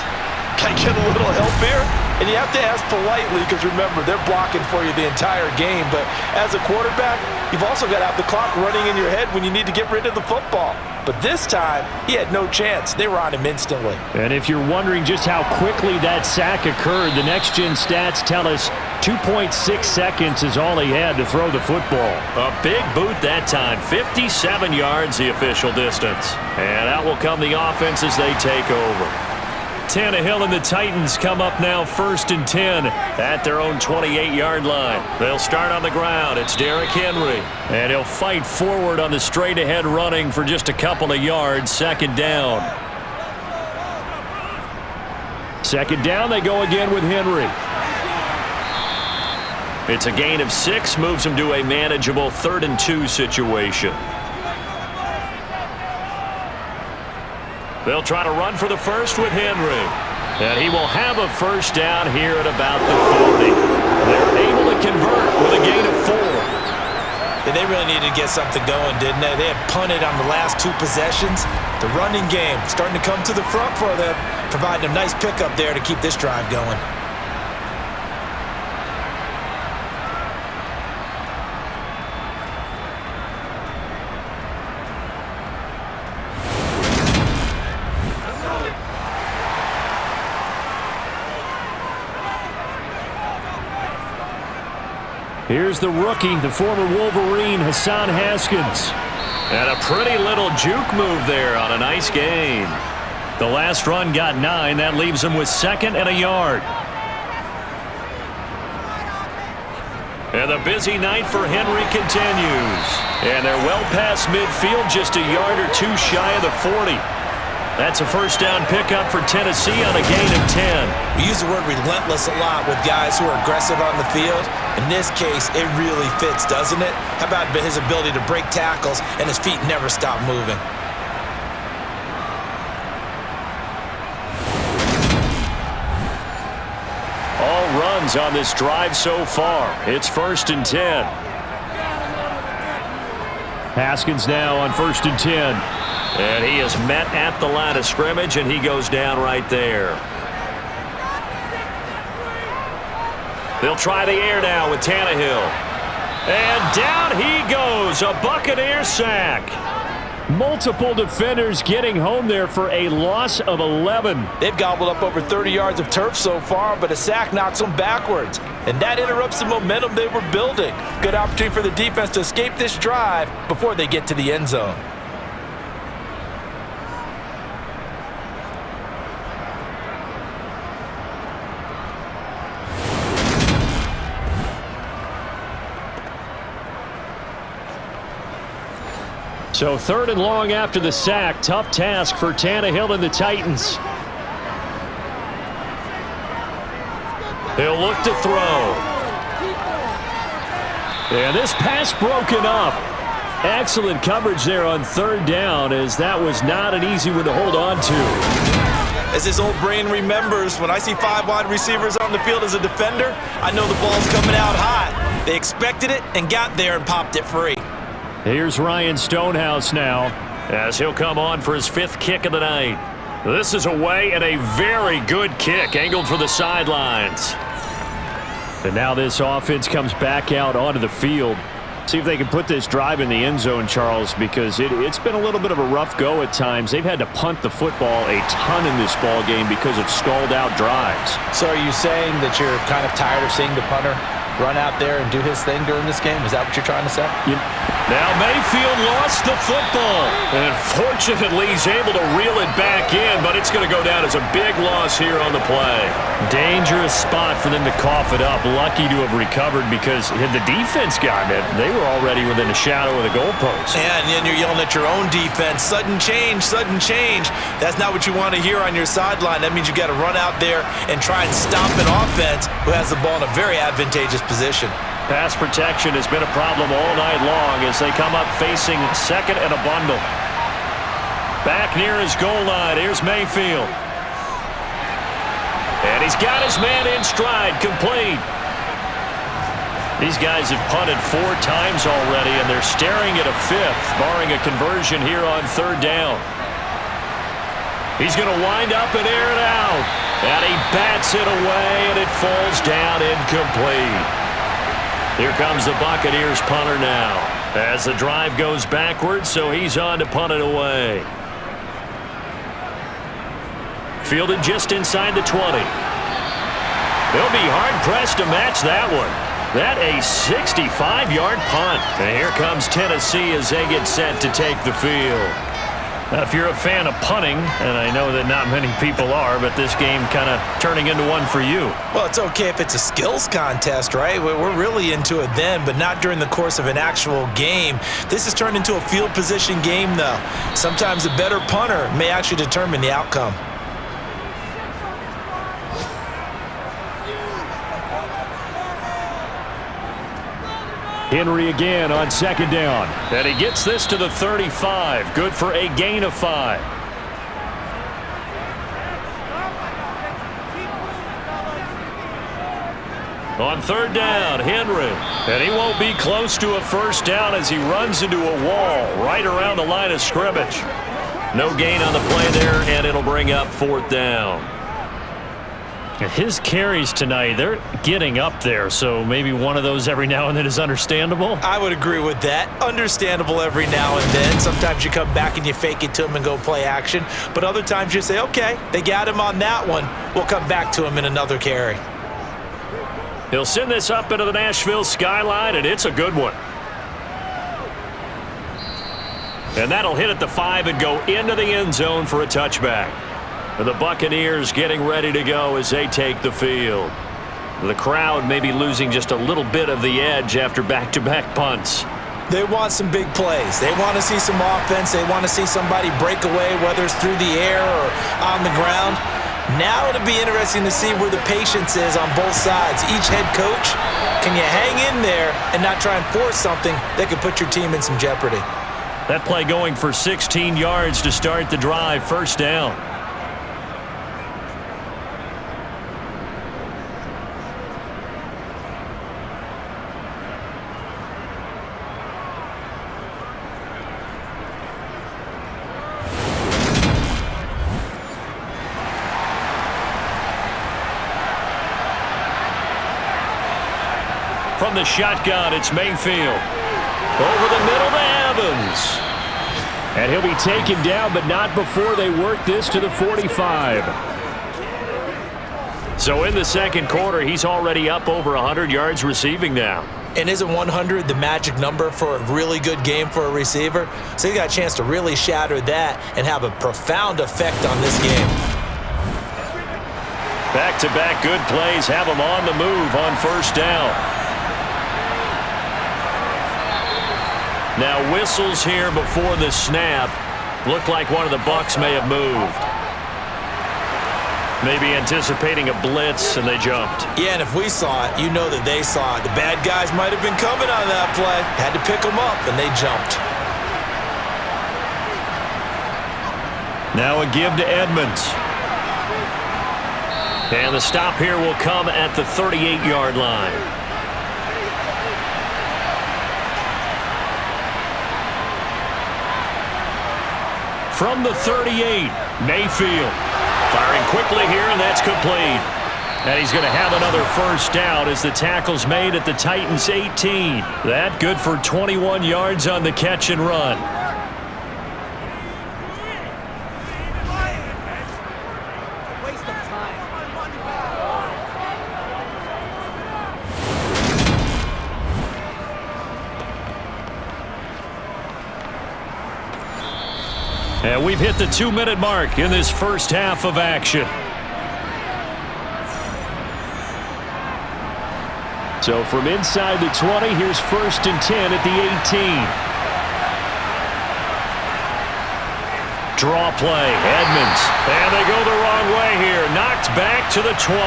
Speaker 3: can I get a little help here? And you have to ask politely because, remember, they're blocking for you the entire game. But as a quarterback, you've also got to have the clock running in your head when you need to get rid of the football. But this time, he had no chance. They were on him instantly.
Speaker 4: And if you're wondering just how quickly that sack occurred, the next-gen stats tell us 2.6 seconds is all he had to throw the football.
Speaker 2: A big boot that time. 57 yards the official distance. And out will come the offense as they take over. Tannehill and the Titans come up now 1st and 10 at their own 28-yard line. They'll start on the ground. It's Derrick Henry. And he'll fight forward on the straight-ahead running for just a couple of yards. 2nd down.
Speaker 4: 2nd down, they go again with Henry.
Speaker 2: It's a gain of 6, moves him to a manageable 3rd and 2 situation. They'll try to run for the first with Henry. And he will have a 1st down here at about the 40. They're able to convert with a gain of 4.
Speaker 5: Yeah, they really needed to get something going, didn't they? They had punted on the last 2 possessions. The running game starting to come to the front for them, providing a nice pickup there to keep this drive going.
Speaker 4: Here's the rookie, the former Wolverine, Hassan Haskins.
Speaker 2: And a pretty little juke move there on a nice gain. The last run got 9. That leaves him with 2nd and a yard. And the busy night for Henry continues. And they're well past midfield, just a yard or 2 shy of the 40. That's a 1st down pickup for Tennessee on a gain of 10.
Speaker 5: We use the word relentless a lot with guys who are aggressive on the field. In this case, it really fits, doesn't it? How about his ability to break tackles and his feet never stop moving?
Speaker 2: All runs on this drive so far. It's 1st and 10.
Speaker 4: Haskins now on 1st and 10.
Speaker 2: And he is met at the line of scrimmage, and he goes down right there. They'll try the air now with Tannehill. And down he goes, a Buccaneer sack.
Speaker 4: Multiple defenders getting home there for a loss of 11.
Speaker 3: They've gobbled up over 30 yards of turf so far, but a sack knocks them backwards. And that interrupts the momentum they were building. Good opportunity for the defense to escape this drive before they get to the end zone.
Speaker 4: So 3rd and long after the sack. Tough task for Tannehill and the Titans.
Speaker 2: He'll look to throw.
Speaker 4: And this pass broken up. Excellent coverage there on 3rd down, as that was not an easy one to hold on to.
Speaker 3: As his old brain remembers, when I see 5 wide receivers on the field as a defender, I know the ball's coming out hot. They expected it and got there and popped it free.
Speaker 4: Here's Ryan Stonehouse now,
Speaker 2: as he'll come on for his 5th kick of the night. This is away and a very good kick, angled for the sidelines.
Speaker 4: And now this offense comes back out onto the field. See if they can put this drive in the end zone, Charles, because it's been a little bit of a rough go at times. They've had to punt the football a ton in this ball game because of stalled out drives.
Speaker 3: So are you saying that you're kind of tired of seeing the punter run out there and do his thing during this game? Is that what you're trying to say?
Speaker 2: Now Mayfield lost the football, and fortunately he's able to reel it back in, but it's going to go down as a big loss here on the play.
Speaker 4: Dangerous spot for them to cough it up. Lucky to have recovered, because had the defense gotten it, they were already within a shadow of the goalpost.
Speaker 3: And then you're yelling at your own defense, sudden change, sudden change. That's not what you want to hear on your sideline. That means you got to run out there and try and stop an offense who has the ball in a very advantageous position.
Speaker 2: Pass protection has been a problem all night long as they come up facing 2nd and a bundle. Back near his goal line, here's Mayfield. And he's got his man in stride, complete. These guys have punted 4 times already, and they're staring at a 5th, barring a conversion here on 3rd down. He's going to wind up and air it out. And he bats it away, and it falls down incomplete. Here comes the Buccaneers punter now, as the drive goes backwards, so he's on to punt it away. Fielded just inside the 20. They'll be hard-pressed to match that one. That a 65-yard punt. And here comes Tennessee as they get set to take the field. Now, if you're a fan of punting, and I know that not many people are, but this game kind of turning into one for you.
Speaker 3: Well, it's okay if it's a skills contest, right? We're really into it then, but not during the course of an actual game. This has turned into a field position game, though. Sometimes the better punter may actually determine the outcome.
Speaker 4: Henry again on 2nd down.
Speaker 2: And he gets this to the 35. Good for a gain of 5. On 3rd down, Henry. And he won't be close to a 1st down as he runs into a wall right around the line of scrimmage. No gain on the play there, and it'll bring up 4th down.
Speaker 4: His carries tonight, they're getting up there, so maybe one of those every now and then is understandable.
Speaker 3: I would agree with that. Understandable every now and then. Sometimes you come back and you fake it to him and go play action, but other times you say, okay, they got him on that one. We'll come back to him in another carry.
Speaker 2: He'll send this up into the Nashville skyline, and it's a good one. And that'll hit at the 5 and go into the end zone for a touchback. The Buccaneers getting ready to go as they take the field. The crowd may be losing just a little bit of the edge after back-to-back punts.
Speaker 3: They want some big plays. They want to see some offense. They want to see somebody break away, whether it's through the air or on the ground. Now it'll be interesting to see where the patience is on both sides. Each head coach, can you hang in there and not try and force something that could put your team in some jeopardy?
Speaker 2: That play going for 16 yards to start the drive, 1st down. From the shotgun, it's Mayfield. Over the middle to Evans.
Speaker 4: And he'll be taken down, but not before they work this to the 45. So in the second quarter, he's already up over 100 yards receiving now.
Speaker 5: And isn't 100 the magic number for a really good game for a receiver? So he got a chance to really shatter that and have a profound effect on this game.
Speaker 2: Back-to-back good plays have him on the move on first down. Now whistles here before the snap. Looked like one of the Bucs may have moved. Maybe anticipating a blitz, and they jumped.
Speaker 5: Yeah, and if we saw it, you know that they saw it. The bad guys might have been coming on that play. Had to pick them up, and they jumped.
Speaker 2: Now a give to Edmonds. And the stop here will come at the 38-yard line. From the 38, Mayfield. Firing quickly here, and that's complete. And he's going to have another first down as the tackle's made at the Titans' 18. That good for 21 yards on the catch and run.
Speaker 6: Waste of time.
Speaker 2: And we've hit the 2-minute mark in this first half of action.
Speaker 4: So from inside the 20, here's 1st and 10 at the 18.
Speaker 2: Draw play, Edmonds. And they go the wrong way here. Knocked back to the 20.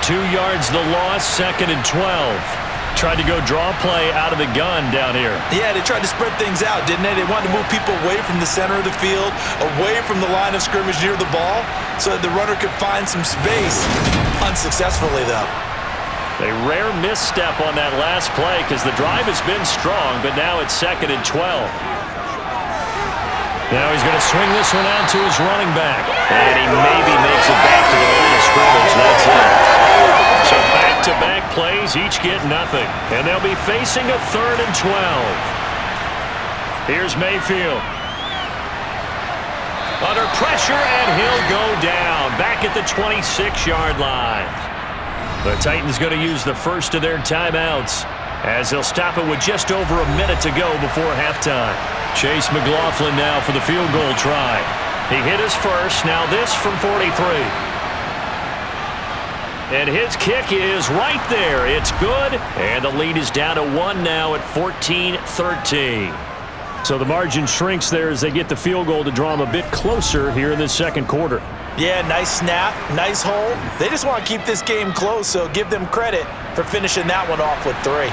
Speaker 2: 2 yards the loss, 2nd and 12. Tried to go draw play out of the gun down here.
Speaker 5: Yeah, they tried to spread things out, didn't they? They wanted to move people away from the center of the field, away from the line of scrimmage near the ball, so that the runner could find some space. Unsuccessfully, though.
Speaker 2: A rare misstep on that last play because the drive has been strong, but now it's 2nd and 12. Now he's going to swing this one out to his running back. And he maybe makes it back to the line of scrimmage. That's it. So back-to-back plays, each get nothing. And they'll be facing a 3rd and 12. Here's Mayfield. Under pressure, and he'll go down. Back at the 26-yard line. The Titans going to use the first of their timeouts as they'll stop it with just over a minute to go before halftime. Chase McLaughlin now for the field goal try. He hit his first. Now this from 43. And his kick is right there. It's good. And the lead is down to 1 now at 14-13.
Speaker 4: So the margin shrinks there as they get the field goal to draw them a bit closer here in this second quarter.
Speaker 5: Yeah, nice snap, nice hold. They just want to keep this game close, so give them credit for finishing that one off with 3.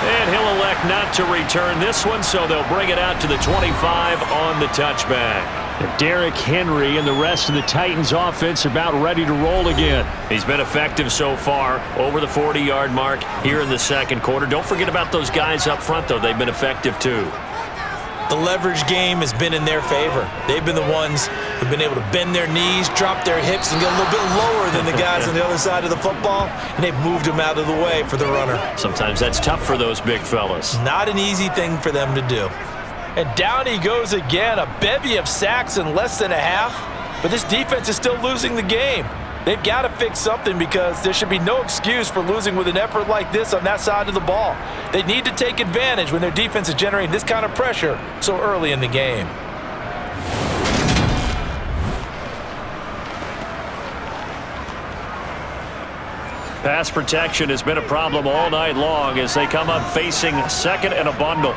Speaker 2: And he'll elect not to return this one, so they'll bring it out to the 25 on the touchback.
Speaker 4: Derrick Henry and the rest of the Titans offense about ready to roll again.
Speaker 2: He's been effective so far, over the 40-yard mark here in the second quarter. Don't forget about those guys up front, though. They've been effective, too.
Speaker 5: The leverage game has been in their favor. They've been the ones who've been able to bend their knees, drop their hips, and get a little bit lower than the guys on the other side of the football, and they've moved them out of the way for the runner.
Speaker 2: Sometimes that's tough for those big fellas.
Speaker 5: Not an easy thing for them to do. And down he goes again, a bevy of sacks in less than a half, but this defense is still losing the game. They've got to fix something because there should be no excuse for losing with an effort like this on that side of the ball. They need to take advantage when their defense is generating this kind of pressure so early in the game.
Speaker 2: Pass protection has been a problem all night long as they come up facing 2nd and a bundle.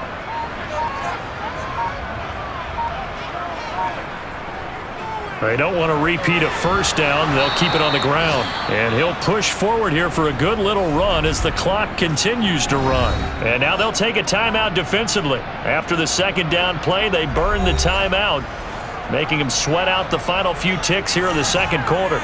Speaker 2: They don't want to repeat a first down. They'll keep it on the ground. And he'll push forward here for a good little run as the clock continues to run. And now they'll take a timeout defensively. After the 2nd down play, they burn the timeout, making them sweat out the final few ticks here in the second quarter.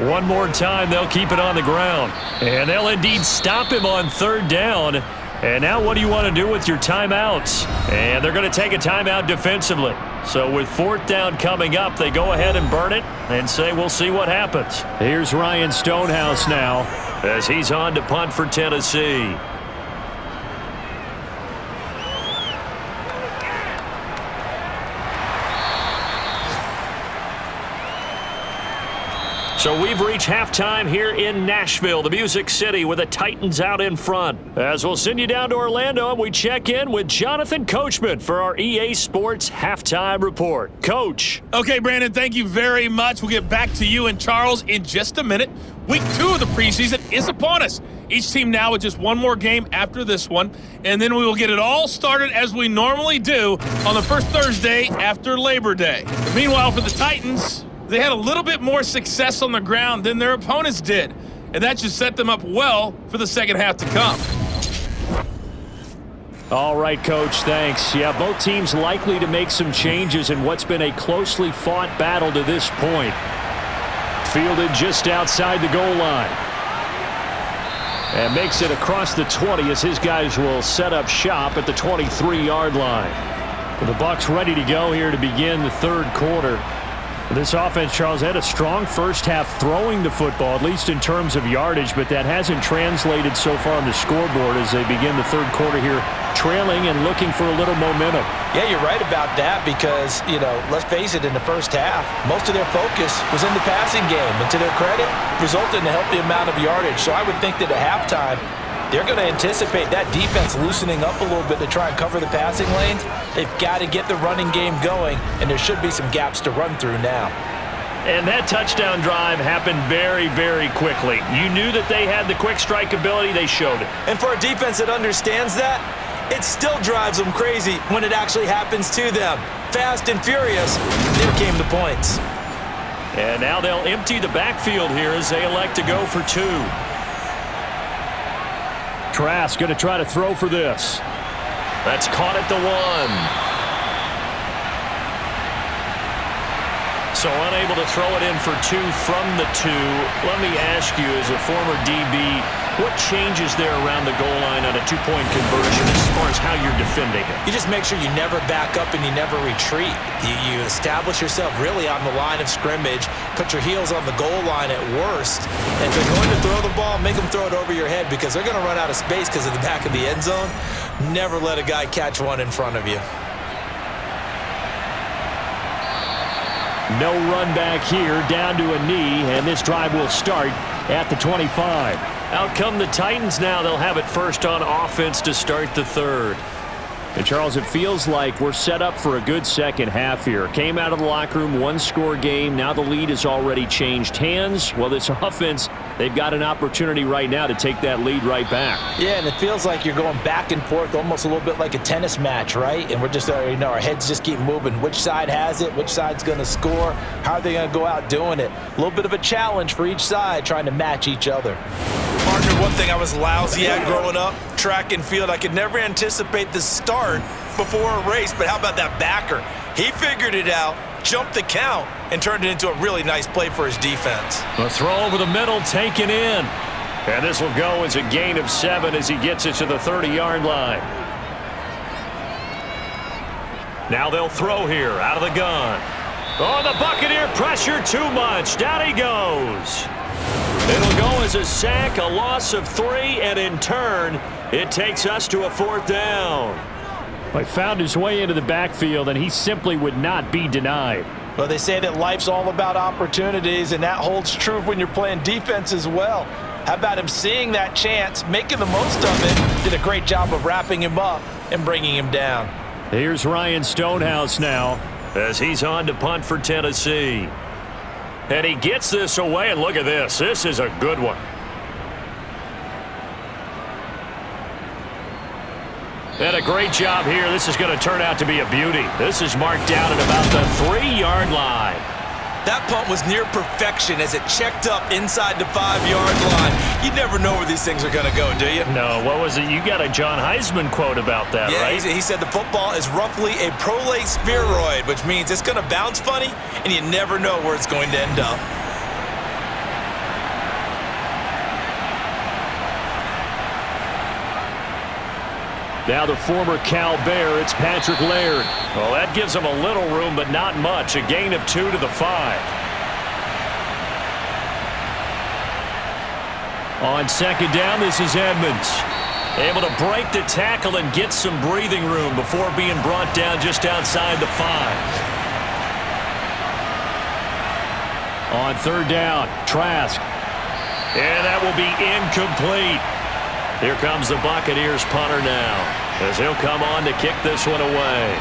Speaker 2: One more time, they'll keep it on the ground. And they'll indeed stop him on 3rd down. And now what do you want to do with your timeouts? And they're going to take a timeout defensively. So with 4th down coming up, they go ahead and burn it and say we'll see what happens.
Speaker 4: Here's Ryan Stonehouse now
Speaker 2: as he's on to punt for Tennessee. So we've reached halftime here in Nashville, the Music City, with the Titans out in front. As we'll send you down to Orlando, and we check in with Jonathan Coachman for our EA Sports Halftime Report. Coach.
Speaker 7: Okay, Brandon, thank you very much. We'll get back to you and Charles in just a minute. Week 2 of the preseason is upon us. Each team now with just one more game after this one, and then we will get it all started as we normally do on the first Thursday after Labor Day. But meanwhile, for the Titans, they had a little bit more success on the ground than their opponents did, and that should set them up well for the second half to come.
Speaker 4: All right, Coach, thanks. Yeah, both teams likely to make some changes in what's been a closely fought battle to this point. Fielded just outside the goal line. And makes it across the 20 as his guys will set up shop at the 23-yard line. The Bucs ready to go here to begin the third quarter. This offense, Charles, had a strong first half throwing the football, at least in terms of yardage, but that hasn't translated so far on the scoreboard as they begin the third quarter here, trailing and looking for a little momentum.
Speaker 3: Yeah, you're right about that because, let's face it, in the first half, most of their focus was in the passing game. And to their credit, resulted in a healthy amount of yardage. So I would think that at halftime, they're going to anticipate that defense loosening up a little bit to try and cover the passing lanes. They've got to get the running game going, and there should be some gaps to run through now.
Speaker 2: And that touchdown drive happened very, very quickly. You knew that they had the quick strike ability. They showed it.
Speaker 5: And for a defense that understands that, it still drives them crazy when it actually happens to them. Fast and furious, there came the points.
Speaker 2: And now they'll empty the backfield here as they elect to go for 2.
Speaker 4: Trask going to try to throw for this.
Speaker 2: That's caught at the 1. So unable to throw it in for 2 from the 2. Let me ask you, as a former DB, what changes there around the goal line on a 2-point conversion as far as how you're defending it?
Speaker 5: You just make sure you never back up and you never retreat. You establish yourself really on the line of scrimmage, put your heels on the goal line at worst. And if they're going to throw the ball, make them throw it over your head because they're going to run out of space because of the back of the end zone. Never let a guy catch one in front of you.
Speaker 4: No run back here, down to a knee, and this drive will start at the 25.
Speaker 2: Out come the Titans now. They'll have it first on offense to start the third.
Speaker 4: And, Charles, it feels like we're set up for a good second half here. Came out of the locker room, one-score game. Now the lead has already changed hands. Well, this offense, they've got an opportunity right now to take that lead right back.
Speaker 3: Yeah, and it feels like you're going back and forth almost a little bit like a tennis match, right? And we're just, our heads just keep moving. Which side has it? Which side's going to score? How are they going to go out doing it? A little bit of a challenge for each side trying to match each other.
Speaker 5: Partner, one thing I was lousy at growing up, track and field, I could never anticipate the start before a race, but how about that backer? He figured it out, jumped the count, and turned it into a really nice play for his defense.
Speaker 2: A throw over the middle taken in. And this will go as a gain of 7 as he gets it to the 30-yard line. Now they'll throw here out of the gun. Oh, the Buccaneer pressure too much. Down he goes. It'll go as a sack, a loss of 3, and in turn, it takes us to a 4th down.
Speaker 4: He found his way into the backfield, and he simply would not be denied.
Speaker 3: Well, they say that life's all about opportunities, and that holds true when you're playing defense as well. How about him seeing that chance, making the most of it, did a great job of wrapping him up and bringing him down.
Speaker 4: Here's Ryan Stonehouse now
Speaker 2: as he's on to punt for Tennessee. And he gets this away, and look at this. This is a good one. And a great job here. This is going to turn out to be a beauty. This is marked down at about the 3-yard line.
Speaker 5: That punt was near perfection as it checked up inside the 5-yard line. You never know where these things are going to go, do you?
Speaker 2: No, what was it? You got a John Heisman quote about that,
Speaker 5: yeah,
Speaker 2: right?
Speaker 5: He said the football is roughly a prolate spheroid, which means it's going to bounce funny, and you never know where it's going to end up.
Speaker 4: Now the former Cal Bear, it's Patrick Laird.
Speaker 2: Well, that gives him a little room, but not much. A gain of 2 to the 5.
Speaker 4: On second down, this is Edmonds.
Speaker 2: Able to break the tackle and get some breathing room before being brought down just outside the 5.
Speaker 4: On third down, Trask.
Speaker 2: And that will be incomplete. Here comes the Buccaneers punter now, as he'll come on to kick this one away.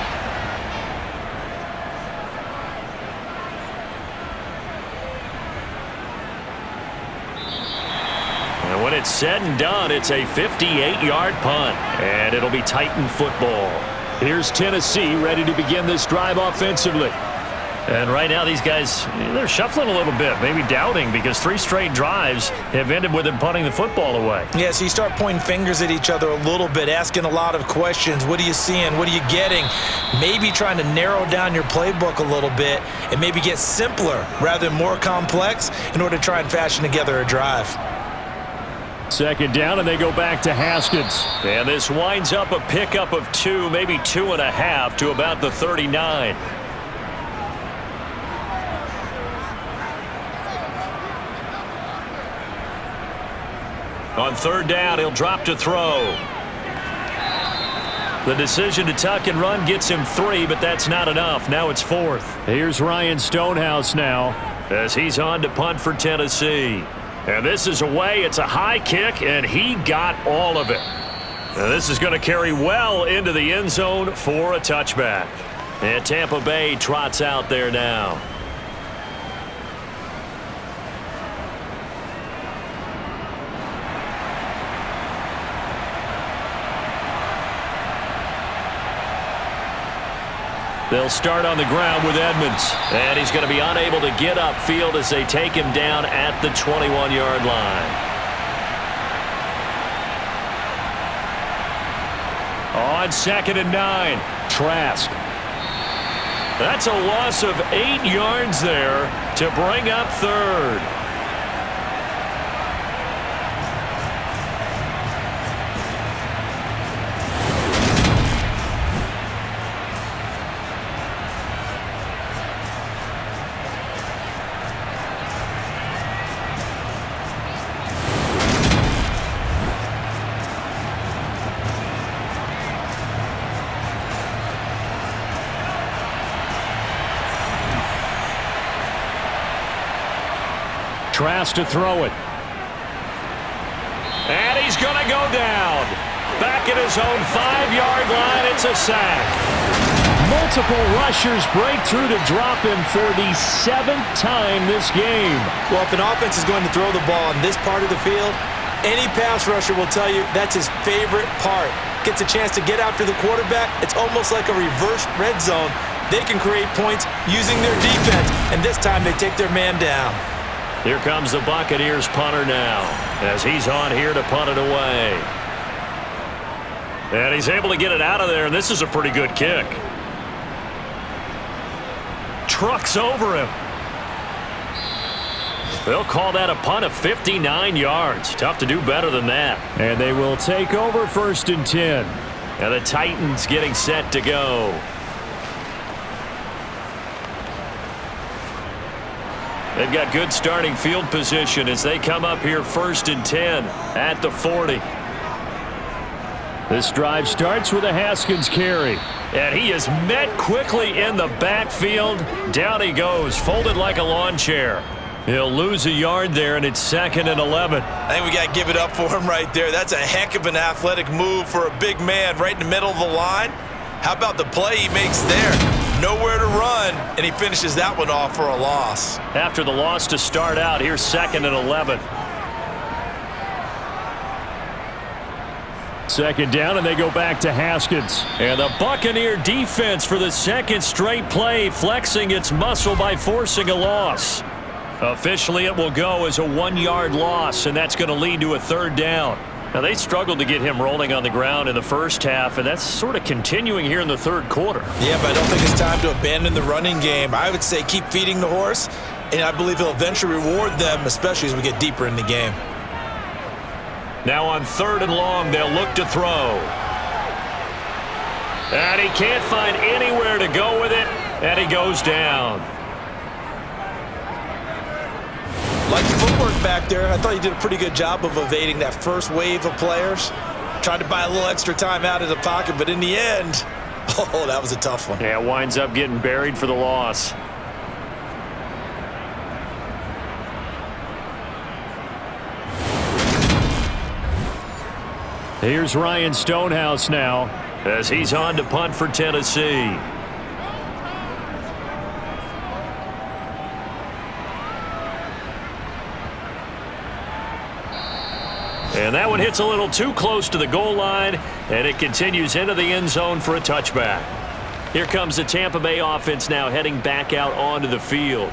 Speaker 2: And when it's said and done, it's a 58-yard punt, and it'll be Titan football.
Speaker 4: Here's Tennessee ready to begin this drive offensively.
Speaker 2: And right now these guys, they're shuffling a little bit, maybe doubting, because 3 straight drives have ended with them punting the football away.
Speaker 5: Yeah, so you start pointing fingers at each other a little bit, asking a lot of questions. What are you seeing? What are you getting? Maybe trying to narrow down your playbook a little bit and maybe get simpler rather than more complex in order to try and fashion together a drive.
Speaker 4: Second down, and they go back to Haskins.
Speaker 2: And this winds up a pickup of 2, maybe 2.5 to about the 39. On third down, he'll drop to throw. The decision to tuck and run gets him 3, but that's not enough. Now it's 4th.
Speaker 4: Here's Ryan Stonehouse now,
Speaker 2: as he's on to punt for Tennessee. And this is away. It's a high kick, and he got all of it. Now this is going to carry well into the end zone for a touchback. And Tampa Bay trots out there now. They'll start on the ground with Edmonds. And he's going to be unable to get upfield as they take him down at the 21-yard line. On 2nd and 9, Trask. That's a loss of 8 yards there to bring up 3rd.
Speaker 4: Trask to throw it.
Speaker 2: And he's going to go down. Back at his own 5-yard line, it's a sack.
Speaker 4: Multiple rushers break through to drop him for the 7th time this game.
Speaker 5: Well, if an offense is going to throw the ball on this part of the field, any pass rusher will tell you that's his favorite part. Gets a chance to get after the quarterback. It's almost like a reverse red zone. They can create points using their defense, and this time they take their man down.
Speaker 2: Here comes the Buccaneers punter now, as he's on here to punt it away. And he's able to get it out of there, and this is a pretty good kick. Trucks over him. They'll call that a punt of 59 yards. Tough to do better than that.
Speaker 4: And they will take over 1st and 10.
Speaker 2: And the Titans getting set to go. They've got good starting field position as they come up here 1st and 10 at the 40.
Speaker 4: This drive starts with a Haskins carry.
Speaker 2: And he is met quickly in the backfield. Down he goes, folded like a lawn chair. He'll lose a yard there, and it's 2nd and 11.
Speaker 5: I think we got to give it up for him right there. That's a heck of an athletic move for a big man right in the middle of the line. How about the play he makes there? Nowhere to run, and he finishes that one off for a loss.
Speaker 2: After the loss to start out, here's 2nd and 11.
Speaker 4: 2nd down, and they go back to Haskins.
Speaker 2: And the Buccaneer defense for the 2nd straight play, flexing its muscle by forcing a loss. Officially, it will go as a 1-yard loss, and that's going to lead to a 3rd down. Now, they struggled to get him rolling on the ground in the first half, and that's sort of continuing here in the 3rd quarter.
Speaker 5: Yeah, but I don't think it's time to abandon the running game. I would say keep feeding the horse, and I believe he'll eventually reward them, especially as we get deeper in the game.
Speaker 2: Now on 3rd and long, they'll look to throw. And he can't find anywhere to go with it, and he goes down.
Speaker 5: Like the footwork back there, I thought he did a pretty good job of evading that first wave of players. Tried to buy a little extra time out of the pocket, but in the end, oh, that was a tough one.
Speaker 2: Yeah, winds up getting buried for the loss.
Speaker 4: Here's Ryan Stonehouse now
Speaker 2: as he's on to punt for Tennessee. And that one hits a little too close to the goal line, and it continues into the end zone for a touchback. Here comes the Tampa Bay offense now heading back out onto the field.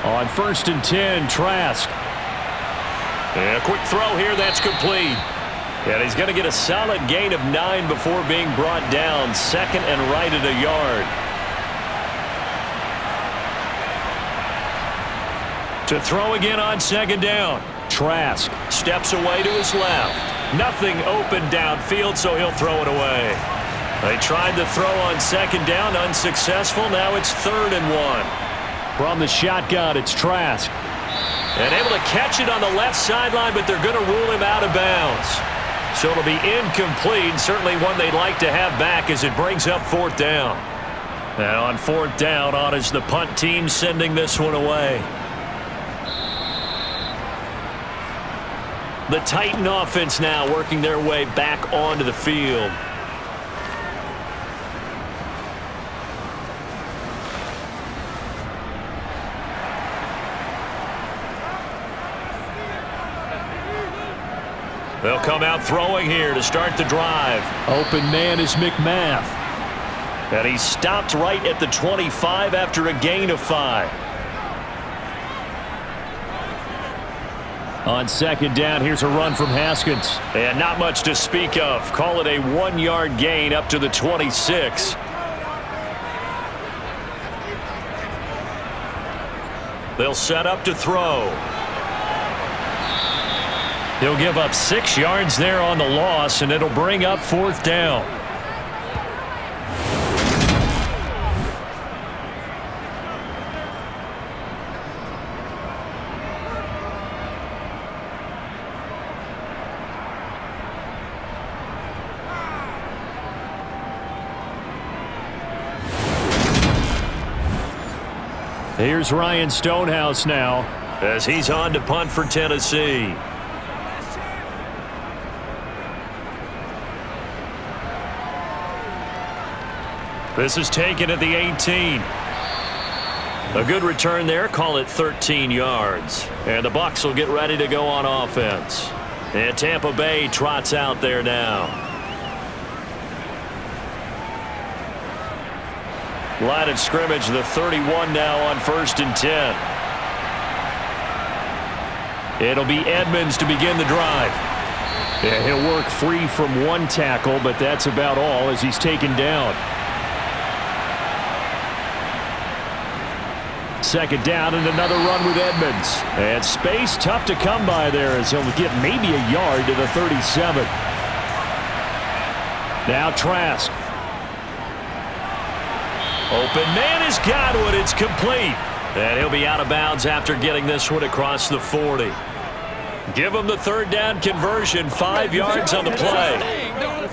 Speaker 4: On 1st and 10, Trask.
Speaker 2: And a quick throw here, that's complete. And he's going to get a solid gain of 9 before being brought down. 2nd and right at a yard. To throw again on 2nd down.
Speaker 4: Trask
Speaker 2: Steps away to his left. Nothing open downfield, so he'll throw it away. They tried to throw on 2nd down, unsuccessful. Now it's 3rd and 1.
Speaker 4: From the shotgun, it's Trask.
Speaker 2: And able to catch it on the left sideline, but they're going to rule him out of bounds. So it'll be incomplete, certainly one they'd like to have back as it brings up 4th down. And on 4th down, on is the punt team sending this one away. The Titan offense now working their way back onto the field. They'll come out throwing here to start the drive.
Speaker 4: Open man is McMath.
Speaker 2: And he stopped right at the 25 after a gain of 5.
Speaker 4: On 2nd down, here's a run from Haskins.
Speaker 2: And not much to speak of. Call it a 1-yard gain up to the 26. They'll set up to throw.
Speaker 4: He'll give up 6 yards there on the loss, and it'll bring up 4th down. Here's Ryan Stonehouse now
Speaker 2: as he's on to punt for Tennessee. This is taken at the 18. A good return there. Call it 13 yards. And the Bucs will get ready to go on offense. And Tampa Bay trots out there now. Line of scrimmage, the 31 now on 1st and 10. It'll be Edmonds to begin the drive.
Speaker 4: Yeah, he'll work free from 1 tackle, but that's about all as he's taken down. 2nd down and another run with Edmonds. And space tough to come by there as he'll get maybe a yard to the 37. Now Trask.
Speaker 2: Open man is Godwin. It's complete. And he'll be out of bounds after getting this one across the 40. Give him the 3rd down conversion. 5 yards on the play.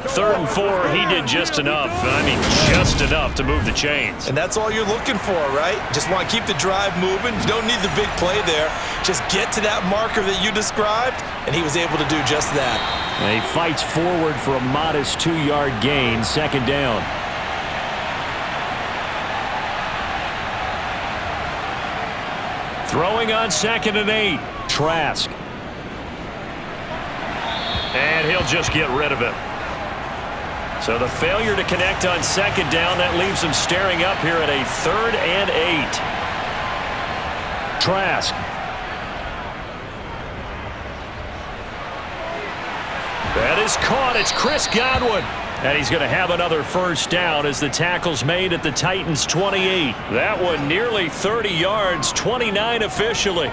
Speaker 2: 3rd and 4, he did just enough. I mean, just enough to move the chains.
Speaker 5: And that's all you're looking for, right? Just want to keep the drive moving. You don't need the big play there. Just get to that marker that you described, and he was able to do just that.
Speaker 4: And he fights forward for a modest 2-yard gain. 2nd down.
Speaker 2: Throwing on 2nd and 8.
Speaker 4: Trask.
Speaker 2: And he'll just get rid of it. So the failure to connect on 2nd down, that leaves him staring up here at a 3rd and 8.
Speaker 4: Trask.
Speaker 2: That is caught. It's Chris Godwin. And he's going to have another 1st down as the tackle's made at the Titans' 28. That one nearly 30 yards, 29 officially.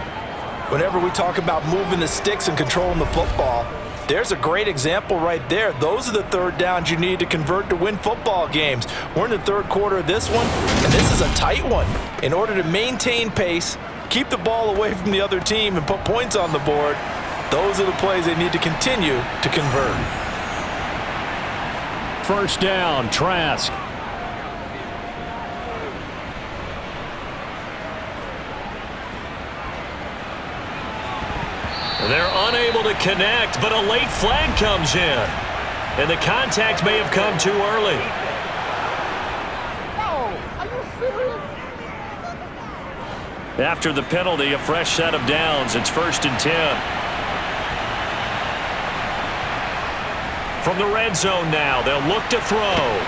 Speaker 3: Whenever we talk about moving the sticks and controlling the football, there's a great example right there. Those are the 3rd downs you need to convert to win football games. We're in the 3rd quarter of this one, and this is a tight one. In order to maintain pace, keep the ball away from the other team, and put points on the board, those are the plays they need to continue to convert.
Speaker 4: 1st down, Trask.
Speaker 2: They're unable to connect, but a late flag comes in. And the contact may have come too early. After the penalty, a fresh set of downs. It's 1st and 10. From the red zone now, they'll look to throw.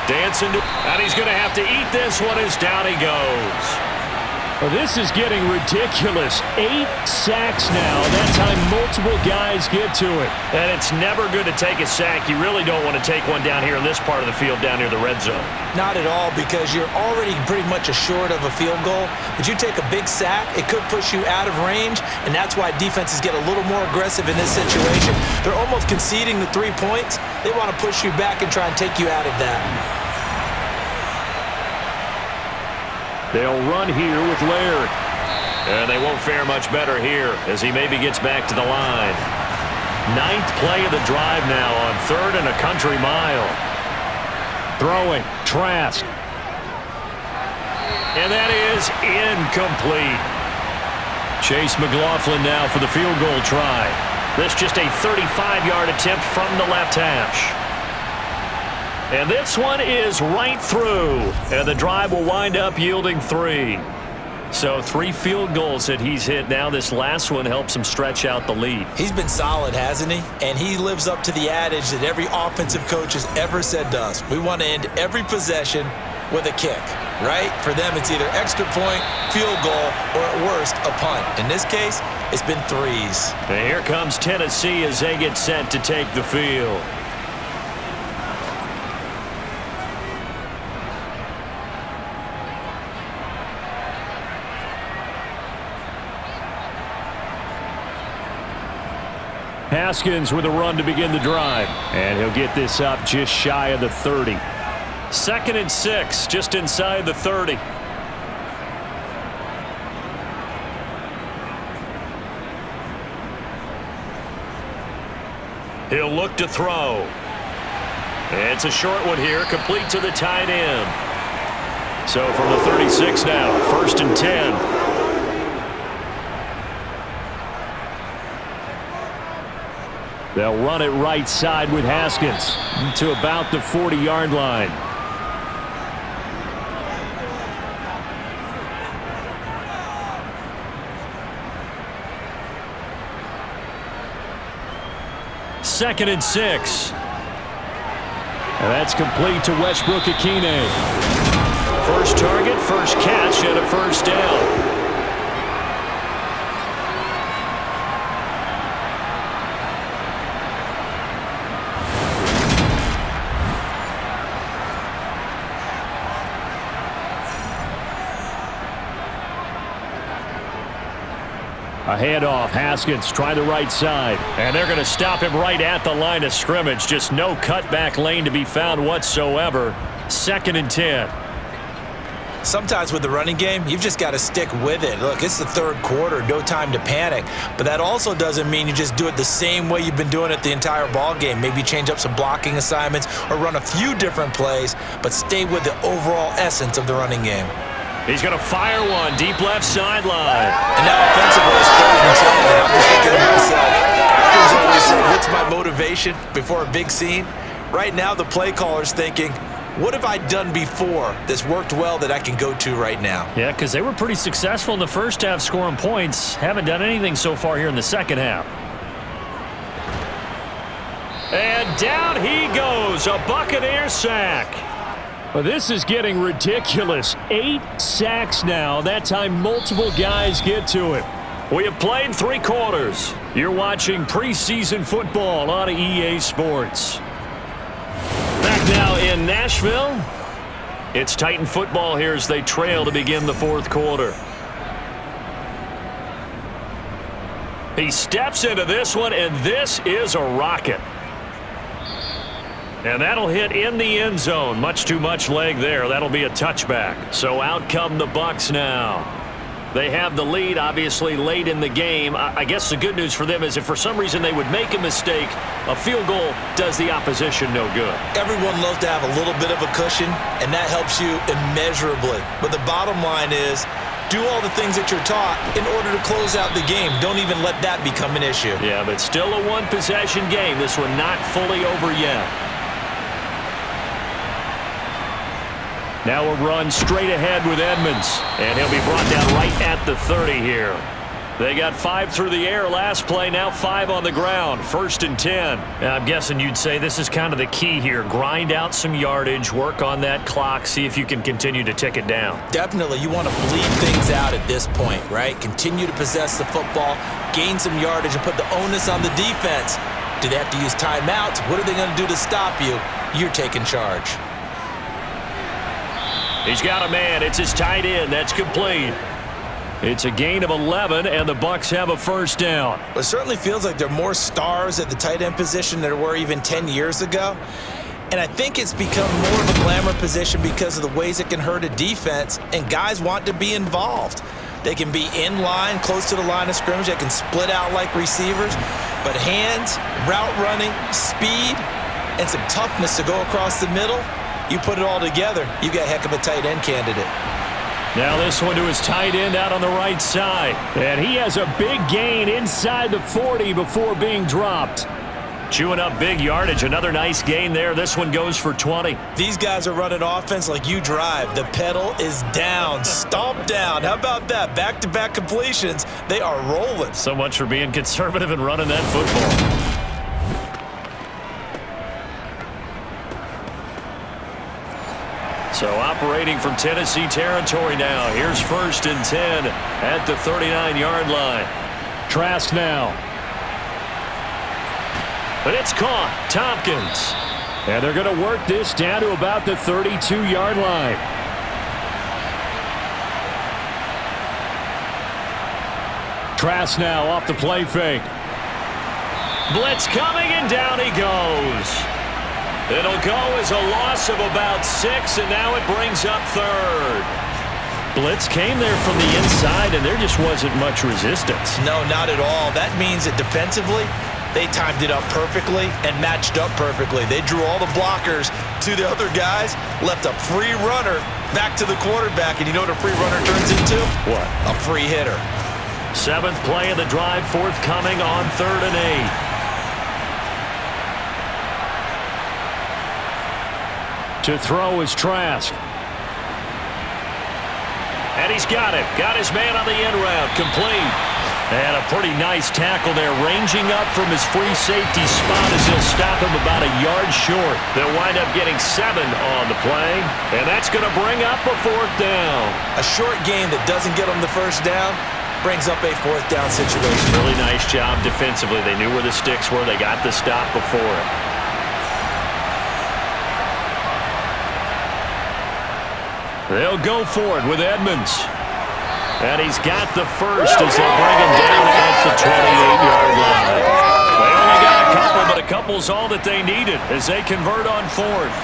Speaker 2: Dancing, and he's going to have to eat this one as down he goes.
Speaker 4: Well, this is getting ridiculous. 8 sacks now. That time, multiple guys get to it.
Speaker 2: And it's never good to take a sack. You really don't want to take one down here in this part of the field, down near the red zone.
Speaker 5: Not at all, because you're already pretty much assured of a field goal. But you take a big sack, it could push you out of range, and that's why defenses get a little more aggressive in this situation. They're almost conceding the 3 points. They want to push you back and try and take you out of that.
Speaker 2: They'll run here with Laird. And they won't fare much better here as he maybe gets back to the line. 9th play of the drive now on 3rd and a country mile.
Speaker 4: Throwing. Trask.
Speaker 2: And that is incomplete.
Speaker 4: Chase McLaughlin now for the field goal try.
Speaker 2: This just a 35-yard attempt from the left hash. And this one is right through. And the drive will wind up yielding 3. So 3 field goals that he's hit now. This last one helps him stretch out the lead.
Speaker 5: He's been solid, hasn't he? And he lives up to the adage that every offensive coach has ever said to us. We want to end every possession with a kick, right? For them, it's either extra point, field goal, or at worst, a punt. In this case, it's been 3s.
Speaker 2: And here comes Tennessee as they get set to take the field.
Speaker 4: Haskins with a run to begin the drive. And he'll get this up just shy of the 30.
Speaker 2: 2nd and 6, just inside the 30. He'll look to throw. It's a short one here, complete to the tight end. So from the 36 now, 1st and 10.
Speaker 4: They'll run it right side with Haskins to about the 40-yard line.
Speaker 2: Second and 6.
Speaker 4: And that's complete to Westbrook-Ikhine.
Speaker 2: First target, first catch, and a first down.
Speaker 4: A handoff. Haskins try the right side.
Speaker 2: And they're going to stop him right at the line of scrimmage. Just no cutback lane to be found whatsoever. 2nd and 10.
Speaker 5: Sometimes with the running game, you've just got to stick with it. Look, it's the 3rd quarter, no time to panic. But that also doesn't mean you just do it the same way you've been doing it the entire ball game. Maybe change up some blocking assignments or run a few different plays, but stay with the overall essence of the running game.
Speaker 2: He's going to fire one deep left sideline.
Speaker 5: And now offensively, it's 3rd and 10. And I'm just thinking to myself, actors always say, what's my motivation before a big scene? Right now, the play caller's thinking, what have I done before that's worked well that I can go to right now?
Speaker 2: Yeah, because they were pretty successful in the first half scoring points. Haven't done anything so far here in the second half. And down he goes, a Buccaneer sack.
Speaker 4: Well, this is getting ridiculous. 8 sacks now. That time, multiple guys get to it.
Speaker 2: We have played 3 quarters. You're watching preseason football on EA Sports. Back now in Nashville. It's Titan football here as they trail to begin the 4th quarter. He steps into this one, and this is a rocket. And that'll hit in the end zone. Much too much leg there. That'll be a touchback. So out come the Bucs now. They have the lead, obviously, late in the game. I guess the good news for them is if for some reason they would make a mistake, a field goal does the opposition no good.
Speaker 5: Everyone loves to have a little bit of a cushion, and that helps you immeasurably. But the bottom line is, Do all the things that you're taught in order to close out the game. Don't even let that become an issue.
Speaker 2: Yeah, but still a one-possession game. This one not fully over yet. Now a run straight ahead with Edmonds. And he'll be brought down right at the 30 here. They got 5 through the air last play, now 5 on the ground. 1st and 10. And I'm guessing you'd say this is kind of the key here. Grind out some yardage, work on that clock, see if you can continue to tick it down.
Speaker 5: Definitely. You want to bleed things out at this point, right? Continue to possess the football, gain some yardage, and put the onus on the defense. Do they have to use timeouts? What are they going to do to stop you? You're taking charge.
Speaker 2: He's got a man. It's his tight end. That's complete. It's a gain of 11, and the Bucs have a 1st down.
Speaker 5: It certainly feels like there are more stars at the tight end position than there were even 10 years ago. And I think it's become more of a glamour position because of the ways it can hurt a defense, and guys want to be involved. They can be in line, close to the line of scrimmage. They can split out like receivers. But hands, route running, speed, and some toughness to go across the middle, you put it all together, you got a heck of a tight end candidate.
Speaker 2: Now this one to his tight end out on the right side.
Speaker 4: And he has a big gain inside the 40 before being dropped.
Speaker 2: Chewing up big yardage. Another nice gain there. This one goes for 20.
Speaker 5: These guys are running offense like you drive. The pedal is down, stomp down. How about that? Back-to-back completions. They are rolling.
Speaker 2: So much for being conservative and running that football. So operating from Tennessee territory now. Here's 1st and 10 at the 39-yard line.
Speaker 4: Trask now.
Speaker 2: But it's caught. Tompkins.
Speaker 4: And they're going to work this down to about the 32-yard line. Trask now off the play fake.
Speaker 2: Blitz coming, and down he goes. It'll go as a loss of about 6, and now it brings up 3rd.
Speaker 4: Blitz came there from the inside, and there just wasn't much resistance.
Speaker 5: No, not at all. That means that defensively, they timed it up perfectly and matched up perfectly. They drew all the blockers to the other guys, left a free runner back to the quarterback, and you know what a free runner turns into?
Speaker 2: What?
Speaker 5: A free hitter.
Speaker 2: 7th play of the drive, forthcoming on 3rd and 8.
Speaker 4: To throw is Trask.
Speaker 2: And he's got it. Got his man on the end route. Complete. And a pretty nice tackle there, ranging up from his free safety spot as he'll stop him about a yard short. They'll wind up getting 7 on the play. And that's going to bring up a 4th down.
Speaker 5: A short game that doesn't get them the 1st down brings up a 4th down situation.
Speaker 2: Really nice job defensively. They knew where the sticks were. They got the stop before it.
Speaker 4: They'll go for it with Edmonds.
Speaker 2: And he's got the 1st as they bring him down at the 28-yard line. They only got a couple, but a couple's all that they needed as they convert on 4th.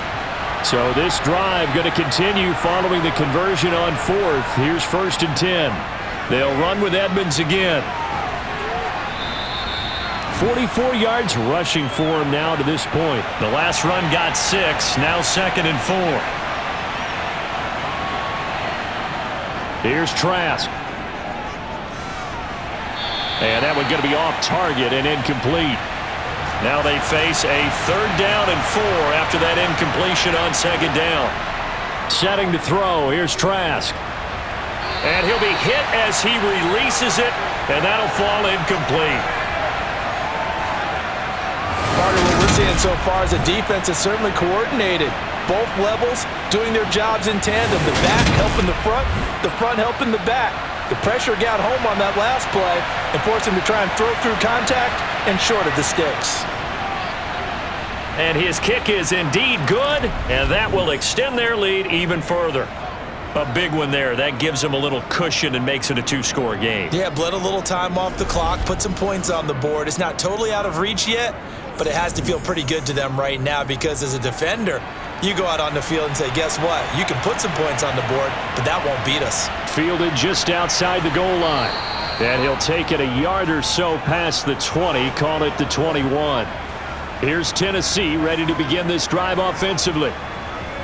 Speaker 4: So this drive going to continue following the conversion on 4th. Here's 1st and 10. They'll run with Edmonds again. 44 yards rushing for him now to this point.
Speaker 2: The last run got 6, now 2nd and 4.
Speaker 4: Here's Trask. And that one going to be off target and incomplete.
Speaker 2: Now they face a 3rd down and 4 after that incompletion on 2nd down.
Speaker 4: Setting to throw. Here's Trask.
Speaker 2: And he'll be hit as he releases it, and that'll fall incomplete.
Speaker 3: Part of what we're seeing so far is the defense is certainly coordinated. Both levels doing their jobs in tandem. The back helping the front helping the back. The pressure got home on that last play and forced him to try and throw through contact and short of the sticks.
Speaker 2: And his kick is indeed good, and that will extend their lead even further. A big one there. That gives them a little cushion and makes it a 2-score game.
Speaker 5: Yeah, bled a little time off the clock, put some points on the board. It's not totally out of reach yet, but it has to feel pretty good to them right now because as a defender, you go out on the field and say, guess what? You can put some points on the board, but that won't beat us.
Speaker 4: Fielded just outside the goal line. And he'll take it a yard or so past the 20, call it the 21. Here's Tennessee ready to begin this drive offensively.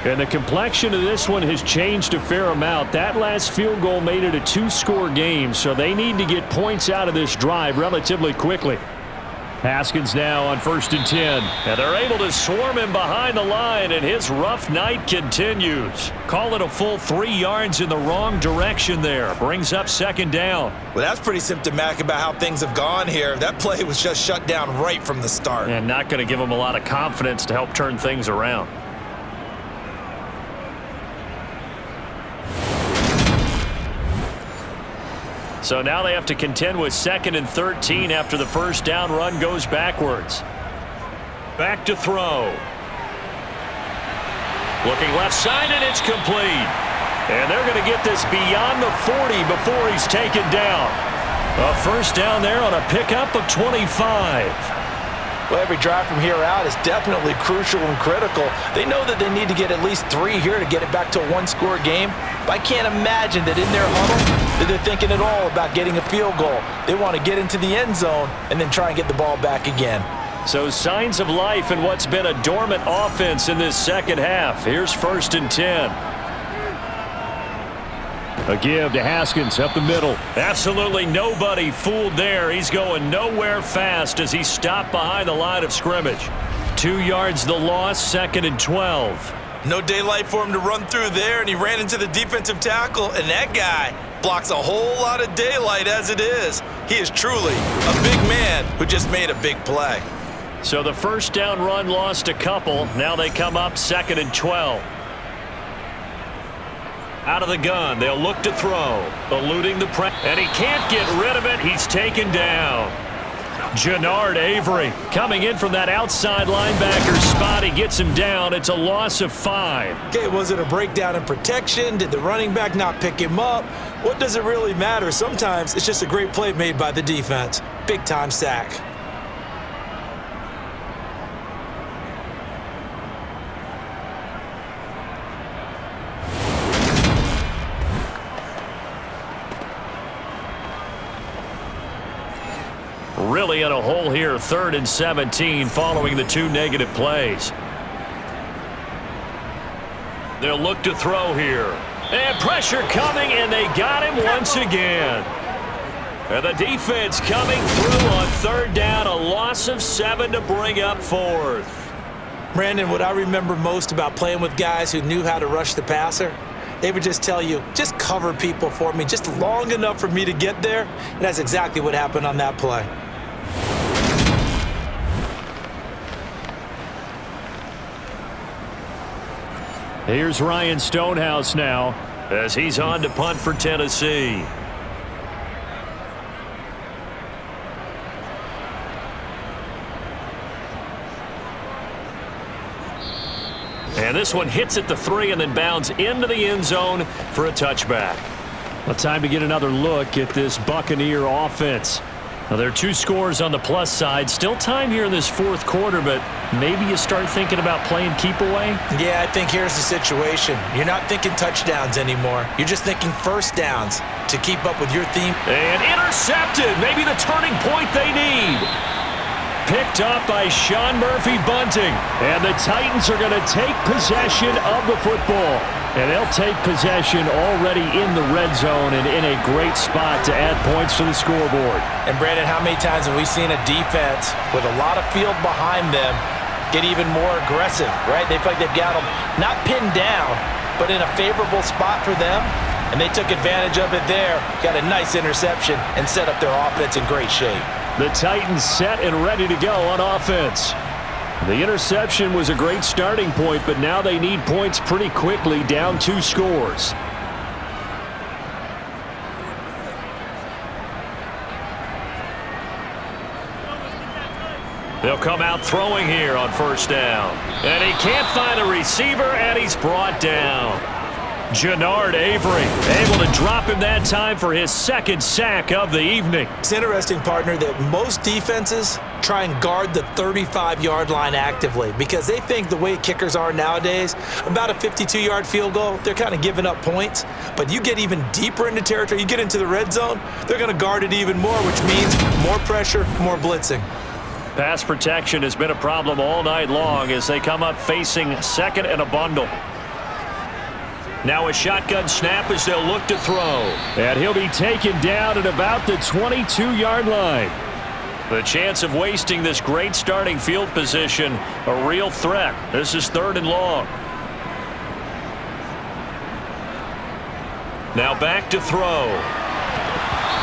Speaker 4: And the complexion of this one has changed a fair amount. That last field goal made it a 2-score game, so they need to get points out of this drive relatively quickly. Haskins now on 1st and 10. And they're able to swarm him behind the line, and his rough night continues. Call it a full 3 yards in the wrong direction there. Brings up 2nd down.
Speaker 5: Well, that's pretty symptomatic about how things have gone here. That play was just shut down right from the start.
Speaker 2: And not going to give him a lot of confidence to help turn things around. So now they have to contend with 2nd and 13 after the 1st down run goes backwards. Back to throw. Looking left side, and it's complete. And they're going to get this beyond the 40 before he's taken down. A 1st down there on a pickup of 25.
Speaker 3: Well, every drive from here out is definitely crucial and critical. They know that they need to get at least 3 here to get it back to a 1-score game. But I can't imagine that in their huddle that they're thinking at all about getting a field goal. They want to get into the end zone and then try and get the ball back again.
Speaker 2: So signs of life in what's been a dormant offense in this second half. Here's 1st and 10.
Speaker 4: A give to Haskins up the middle.
Speaker 2: Absolutely nobody fooled there. He's going nowhere fast as he stopped behind the line of scrimmage. 2 yards the loss, 2nd and 12.
Speaker 5: No daylight for him to run through there, and he ran into the defensive tackle, and that guy blocks a whole lot of daylight as it is. He is truly a big man who just made a big play.
Speaker 2: So the 1st down run lost a couple. Now they come up 2nd and 12. Out of the gun, they'll look to throw. Eluding the press, and he can't get rid of it. He's taken down. Jannard Avery coming in from that outside linebacker spot. He gets him down. It's a loss of 5.
Speaker 3: Okay, was it a breakdown in protection? Did the running back not pick him up? What does it really matter? Sometimes it's just a great play made by the defense. Big-time sack.
Speaker 2: Really in a hole here, 3rd and 17 following the 2 negative plays. They'll look to throw here. And pressure coming, and they got him once again. And the defense coming through on 3rd down, a loss of 7 to bring up 4th.
Speaker 3: Brandon, what I remember most about playing with guys who knew how to rush the passer, they would just tell you, just cover people for me, just long enough for me to get there. And that's exactly what happened on that play.
Speaker 4: Here's Ryan Stonehouse now
Speaker 2: as he's on to punt for Tennessee. And this one hits at the 3 and then bounds into the end zone for a touchback.
Speaker 4: Well, time to get another look at this Buccaneer offense. Now, there are 2 scores on the plus side. Still time here in this 4th quarter, but maybe you start thinking about playing keep away?
Speaker 3: Yeah, I think here's the situation. You're not thinking touchdowns anymore. You're just thinking 1st downs to keep up with your theme.
Speaker 2: And intercepted. Maybe the turning point they need.
Speaker 4: Picked up by Sean Murphy-Bunting. And the Titans are going to take possession of the football. And they'll take possession already in the red zone and in a great spot to add points to the scoreboard.
Speaker 3: And Brandon, how many times have we seen a defense with a lot of field behind them get even more aggressive, right? They feel like they've got them not pinned down, but in a favorable spot for them. And they took advantage of it there, got a nice interception, and set up their offense in great shape.
Speaker 4: The Titans set and ready to go on offense. The interception was a great starting point, but now they need points pretty quickly, down 2 scores.
Speaker 2: They'll come out throwing here on 1st down. And he can't find a receiver, and he's brought down. Jannard Avery able to drop him that time for his 2nd sack of the evening.
Speaker 3: It's interesting, partner, that most defenses try and guard the 35-yard line actively because they think the way kickers are nowadays, about a 52-yard field goal, they're kind of giving up points. But you get even deeper into territory, you get into the red zone, they're going to guard it even more, which means more pressure, more blitzing.
Speaker 2: Pass protection has been a problem all night long as they come up facing 2nd and a bundle. Now a shotgun snap as they'll look to throw.
Speaker 4: And he'll be taken down at about the 22-yard line.
Speaker 2: The chance of wasting this great starting field position, a real threat. This is 3rd and long. Now back to throw.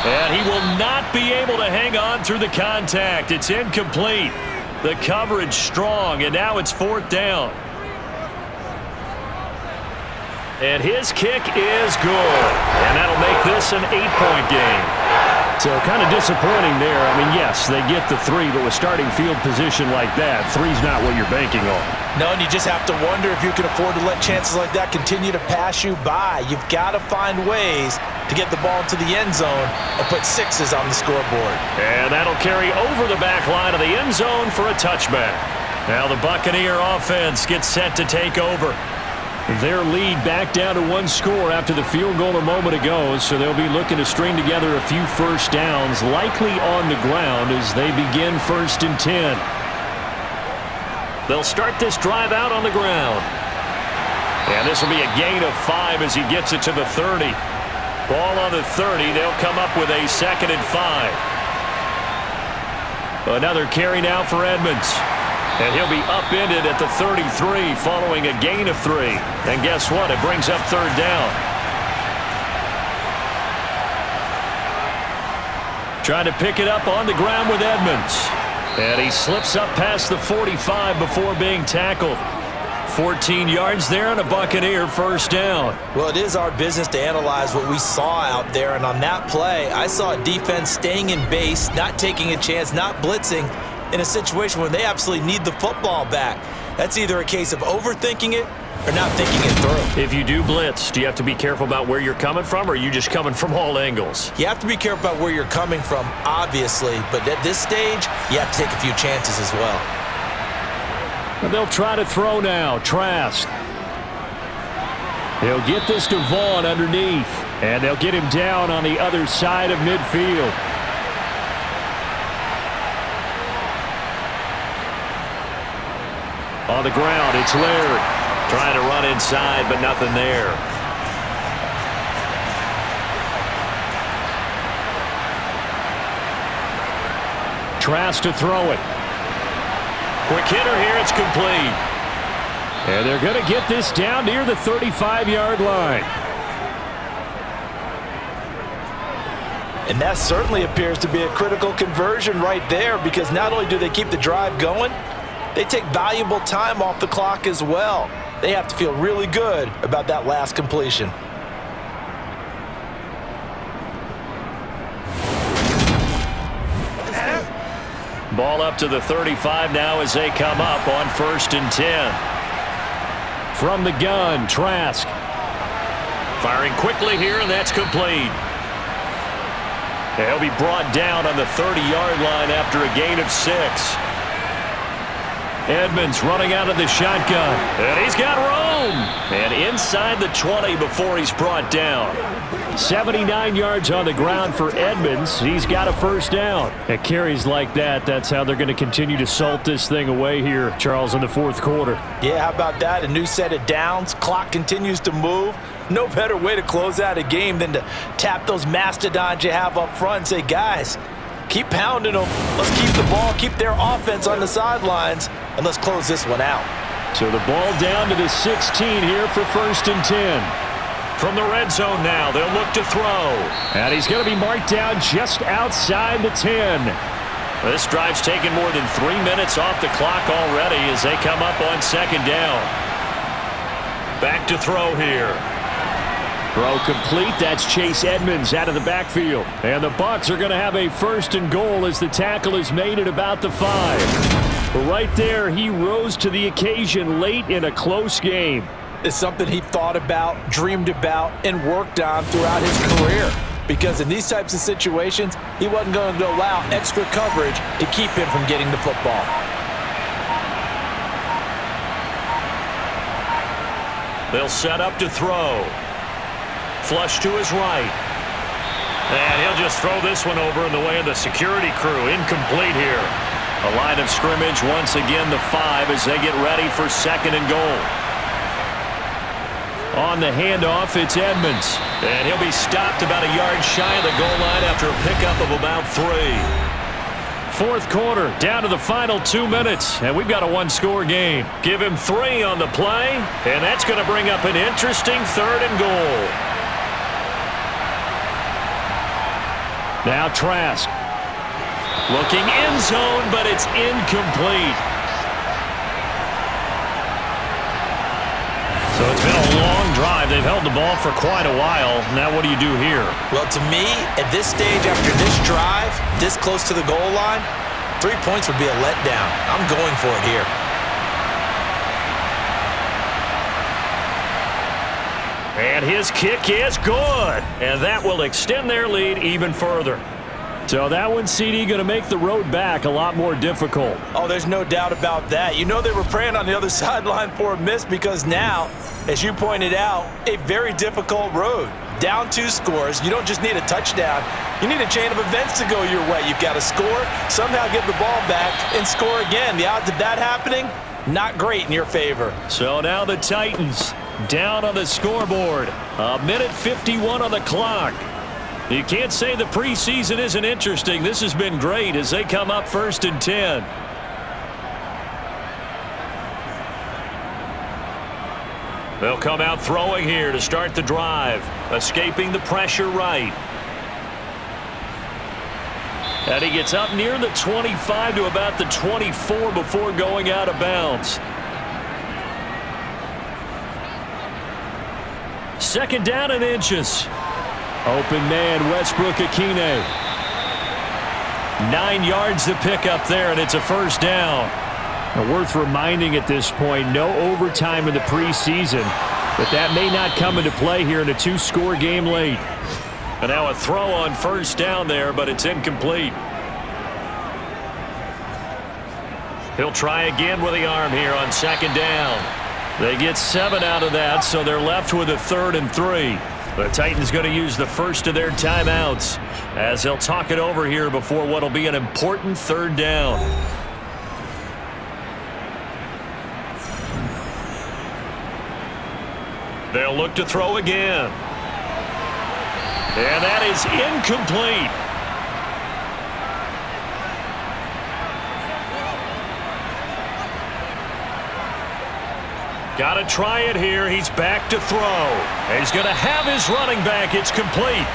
Speaker 2: And he will not be able to hang on through the contact. It's incomplete. The coverage strong, and now it's 4th down. And his kick is good. And that'll make this an 8-point game.
Speaker 4: So kind of disappointing there. I mean, yes, they get the 3, but with starting field position like that, 3's not what you're banking on.
Speaker 3: No, and you just have to wonder if you can afford to let chances like that continue to pass you by. You've got to find ways to get the ball into the end zone and put 6s on the scoreboard.
Speaker 2: And that'll carry over the back line of the end zone for a touchback. Now the Buccaneer offense gets set to take over.
Speaker 4: Their lead back down to 1 score after the field goal a moment ago, so they'll be looking to string together a few first downs, likely on the ground as they begin 1st and 10.
Speaker 2: They'll start this drive out on the ground. And this will be a gain of 5 as he gets it to the 30. Ball on the 30. They'll come up with a 2nd and 5. Another carry now for Edmonds. And he'll be upended at the 33 following a gain of 3. And guess what? It brings up 3rd down. Trying to pick it up on the ground with Edmonds. And he slips up past the 45 before being tackled. 14 yards there and a Buccaneer 1st down.
Speaker 3: Well, it is our business to analyze what we saw out there. And on that play, I saw a defense staying in base, not taking a chance, not blitzing, in a situation where they absolutely need the football back. That's either a case of overthinking it or not thinking it through.
Speaker 2: If you do blitz, do you have to be careful about where you're coming from, or are you just coming from all angles?
Speaker 3: You have to be careful about where you're coming from, obviously, but at this stage, you have to take a few chances as well.
Speaker 4: And they'll try to throw now. Trask. They'll get this to Vaughn underneath, and they'll get him down on the other side of midfield. On the ground, it's Laird.
Speaker 2: Trying to run inside, but nothing there.
Speaker 4: Trask to throw it.
Speaker 2: Quick hitter here, it's complete.
Speaker 4: And they're going to get this down near the 35-yard line.
Speaker 3: And that certainly appears to be a critical conversion right there, because not only do they keep the drive going, they take valuable time off the clock as well. They have to feel really good about that last completion.
Speaker 2: Ball up to the 35 now as they come up on 1st and 10.
Speaker 4: From the gun, Trask.
Speaker 2: Firing quickly here, and that's complete. He'll be brought down on the 30-yard line after a gain of 6.
Speaker 4: Edmonds running out of the shotgun.
Speaker 2: And he's got room. And inside the 20 before he's brought down.
Speaker 4: 79 yards on the ground for Edmonds. He's got a 1st down. At carries like that, that's how they're going to continue to salt this thing away here, Charles, in the 4th quarter.
Speaker 3: Yeah, how about that? A new set of downs. Clock continues to move. No better way to close out a game than to tap those mastodons you have up front and say, guys, keep pounding them. Let's keep the ball, keep their offense on the sidelines, and let's close this one out.
Speaker 4: So the ball down to the 16 here for 1st and 10.
Speaker 2: From the red zone now, they'll look to throw.
Speaker 4: And he's going to be marked down just outside the 10.
Speaker 2: This drive's taken more than 3 minutes off the clock already as they come up on 2nd down. Back to throw here.
Speaker 4: Throw complete. That's Chase Edmonds out of the backfield. And the Bucs are going to have a 1st and goal as the tackle is made at about the 5. But right there, he rose to the occasion late in a close game.
Speaker 3: It's something he thought about, dreamed about, and worked on throughout his career. Because in these types of situations, he wasn't going to allow extra coverage to keep him from getting the football.
Speaker 2: They'll set up to throw. Flush to his right. And he'll just throw this one over in the way of the security crew. Incomplete here. A line of scrimmage once again the 5 as they get ready for 2nd and goal. On the handoff, it's Edmonds. And he'll be stopped about a yard shy of the goal line after a pickup of about 3. Fourth quarter, down to the final 2 minutes, and we've got a one-score game. Give him 3 on the play, and that's going to bring up an interesting 3rd and goal. Now Trask. Looking end zone, but it's incomplete. So it's been a long drive. They've held the ball for quite a while. Now what do you do here?
Speaker 5: Well, to me, at this stage after this drive, this close to the goal line, 3 points would be a letdown. I'm going for it here.
Speaker 2: And his kick is good. And that will extend their lead even further. So that one, CD, going to make the road back a lot more difficult.
Speaker 3: Oh, there's no doubt about that. You know they were praying on the other sideline for a miss because now, as you pointed out, a very difficult road. Down 2 scores. You don't just need a touchdown. You need a chain of events to go your way. You've got to score, somehow get the ball back, and score again. The odds of that happening, not great in your favor.
Speaker 2: So now the Titans down on the scoreboard. 1:51 on the clock. You can't say the preseason isn't interesting. This has been great as they come up 1st and 10. They'll come out throwing here to start the drive. Escaping the pressure right. And he gets up near the 25 to about the 24 before going out of bounds. 2nd down and inches. Open man, Westbrook-Akine. 9 yards to pick up there, and it's a 1st down. Now, worth reminding at this point, no overtime in the preseason, but that may not come into play here in a 2-score game late. And now a throw on 1st down there, but it's incomplete. He'll try again with the arm here on 2nd down. They get 7 out of that, so they're left with a 3rd and 3. The Titans going to use the first of their timeouts as they'll talk it over here before what will be an important 3rd down. They'll look to throw again. And that is incomplete. Got to try it here. He's back to throw. And he's going to have his running back. It's complete.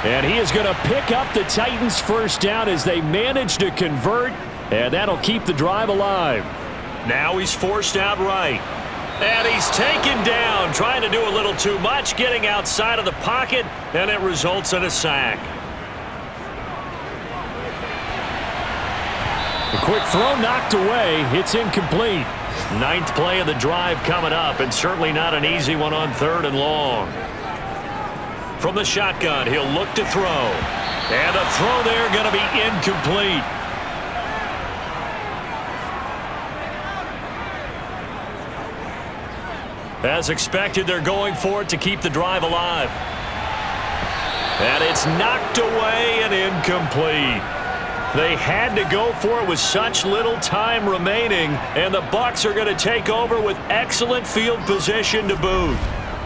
Speaker 2: And he is going to pick up the Titans' 1st down as they manage to convert. And that'll keep the drive alive. Now he's forced out right. And he's taken down, trying to do a little too much, getting outside of the pocket, and it results in a sack. A quick throw knocked away. It's incomplete. 9th play of the drive coming up, and certainly not an easy one on 3rd and long. From the shotgun, he'll look to throw. And the throw there going to be incomplete. As expected, they're going for it to keep the drive alive. And it's knocked away and incomplete. They had to go for it with such little time remaining, and the Bucs are going to take over with excellent field position to boot.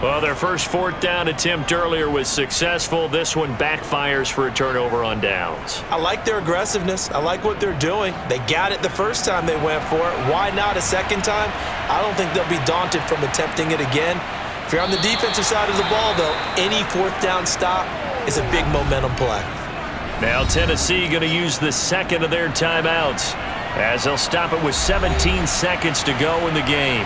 Speaker 2: Well, their first 4th down attempt earlier was successful. This one backfires for a turnover on downs.
Speaker 3: I like their aggressiveness. I like what they're doing. They got it the first time they went for it. Why not a second time? I don't think they'll be daunted from attempting it again. If you're on the defensive side of the ball, though, any 4th down stop is a big momentum play.
Speaker 2: Now Tennessee going to use the 2nd of their timeouts as they'll stop it with 17 seconds to go in the game.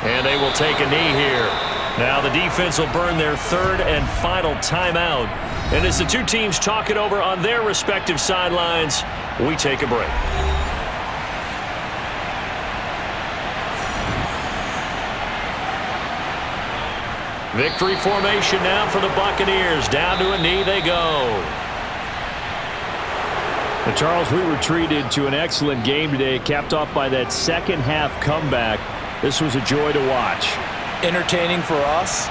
Speaker 2: And they will take a knee here. Now the defense will burn their 3rd and final timeout. And as the two teams talk it over on their respective sidelines, we take a break. Victory formation now for the Buccaneers. Down to a knee they go.
Speaker 4: And Charles, we were treated to an excellent game today, capped off by that second half comeback. This was a joy to watch.
Speaker 3: Entertaining for us.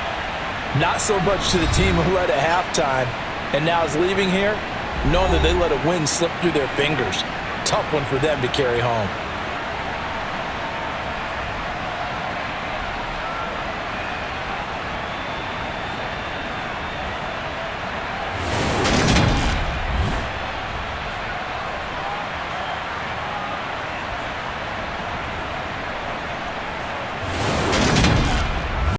Speaker 3: Not so much to the team who led at halftime and now is leaving here, knowing that they let a win slip through their fingers. Tough one for them to carry home.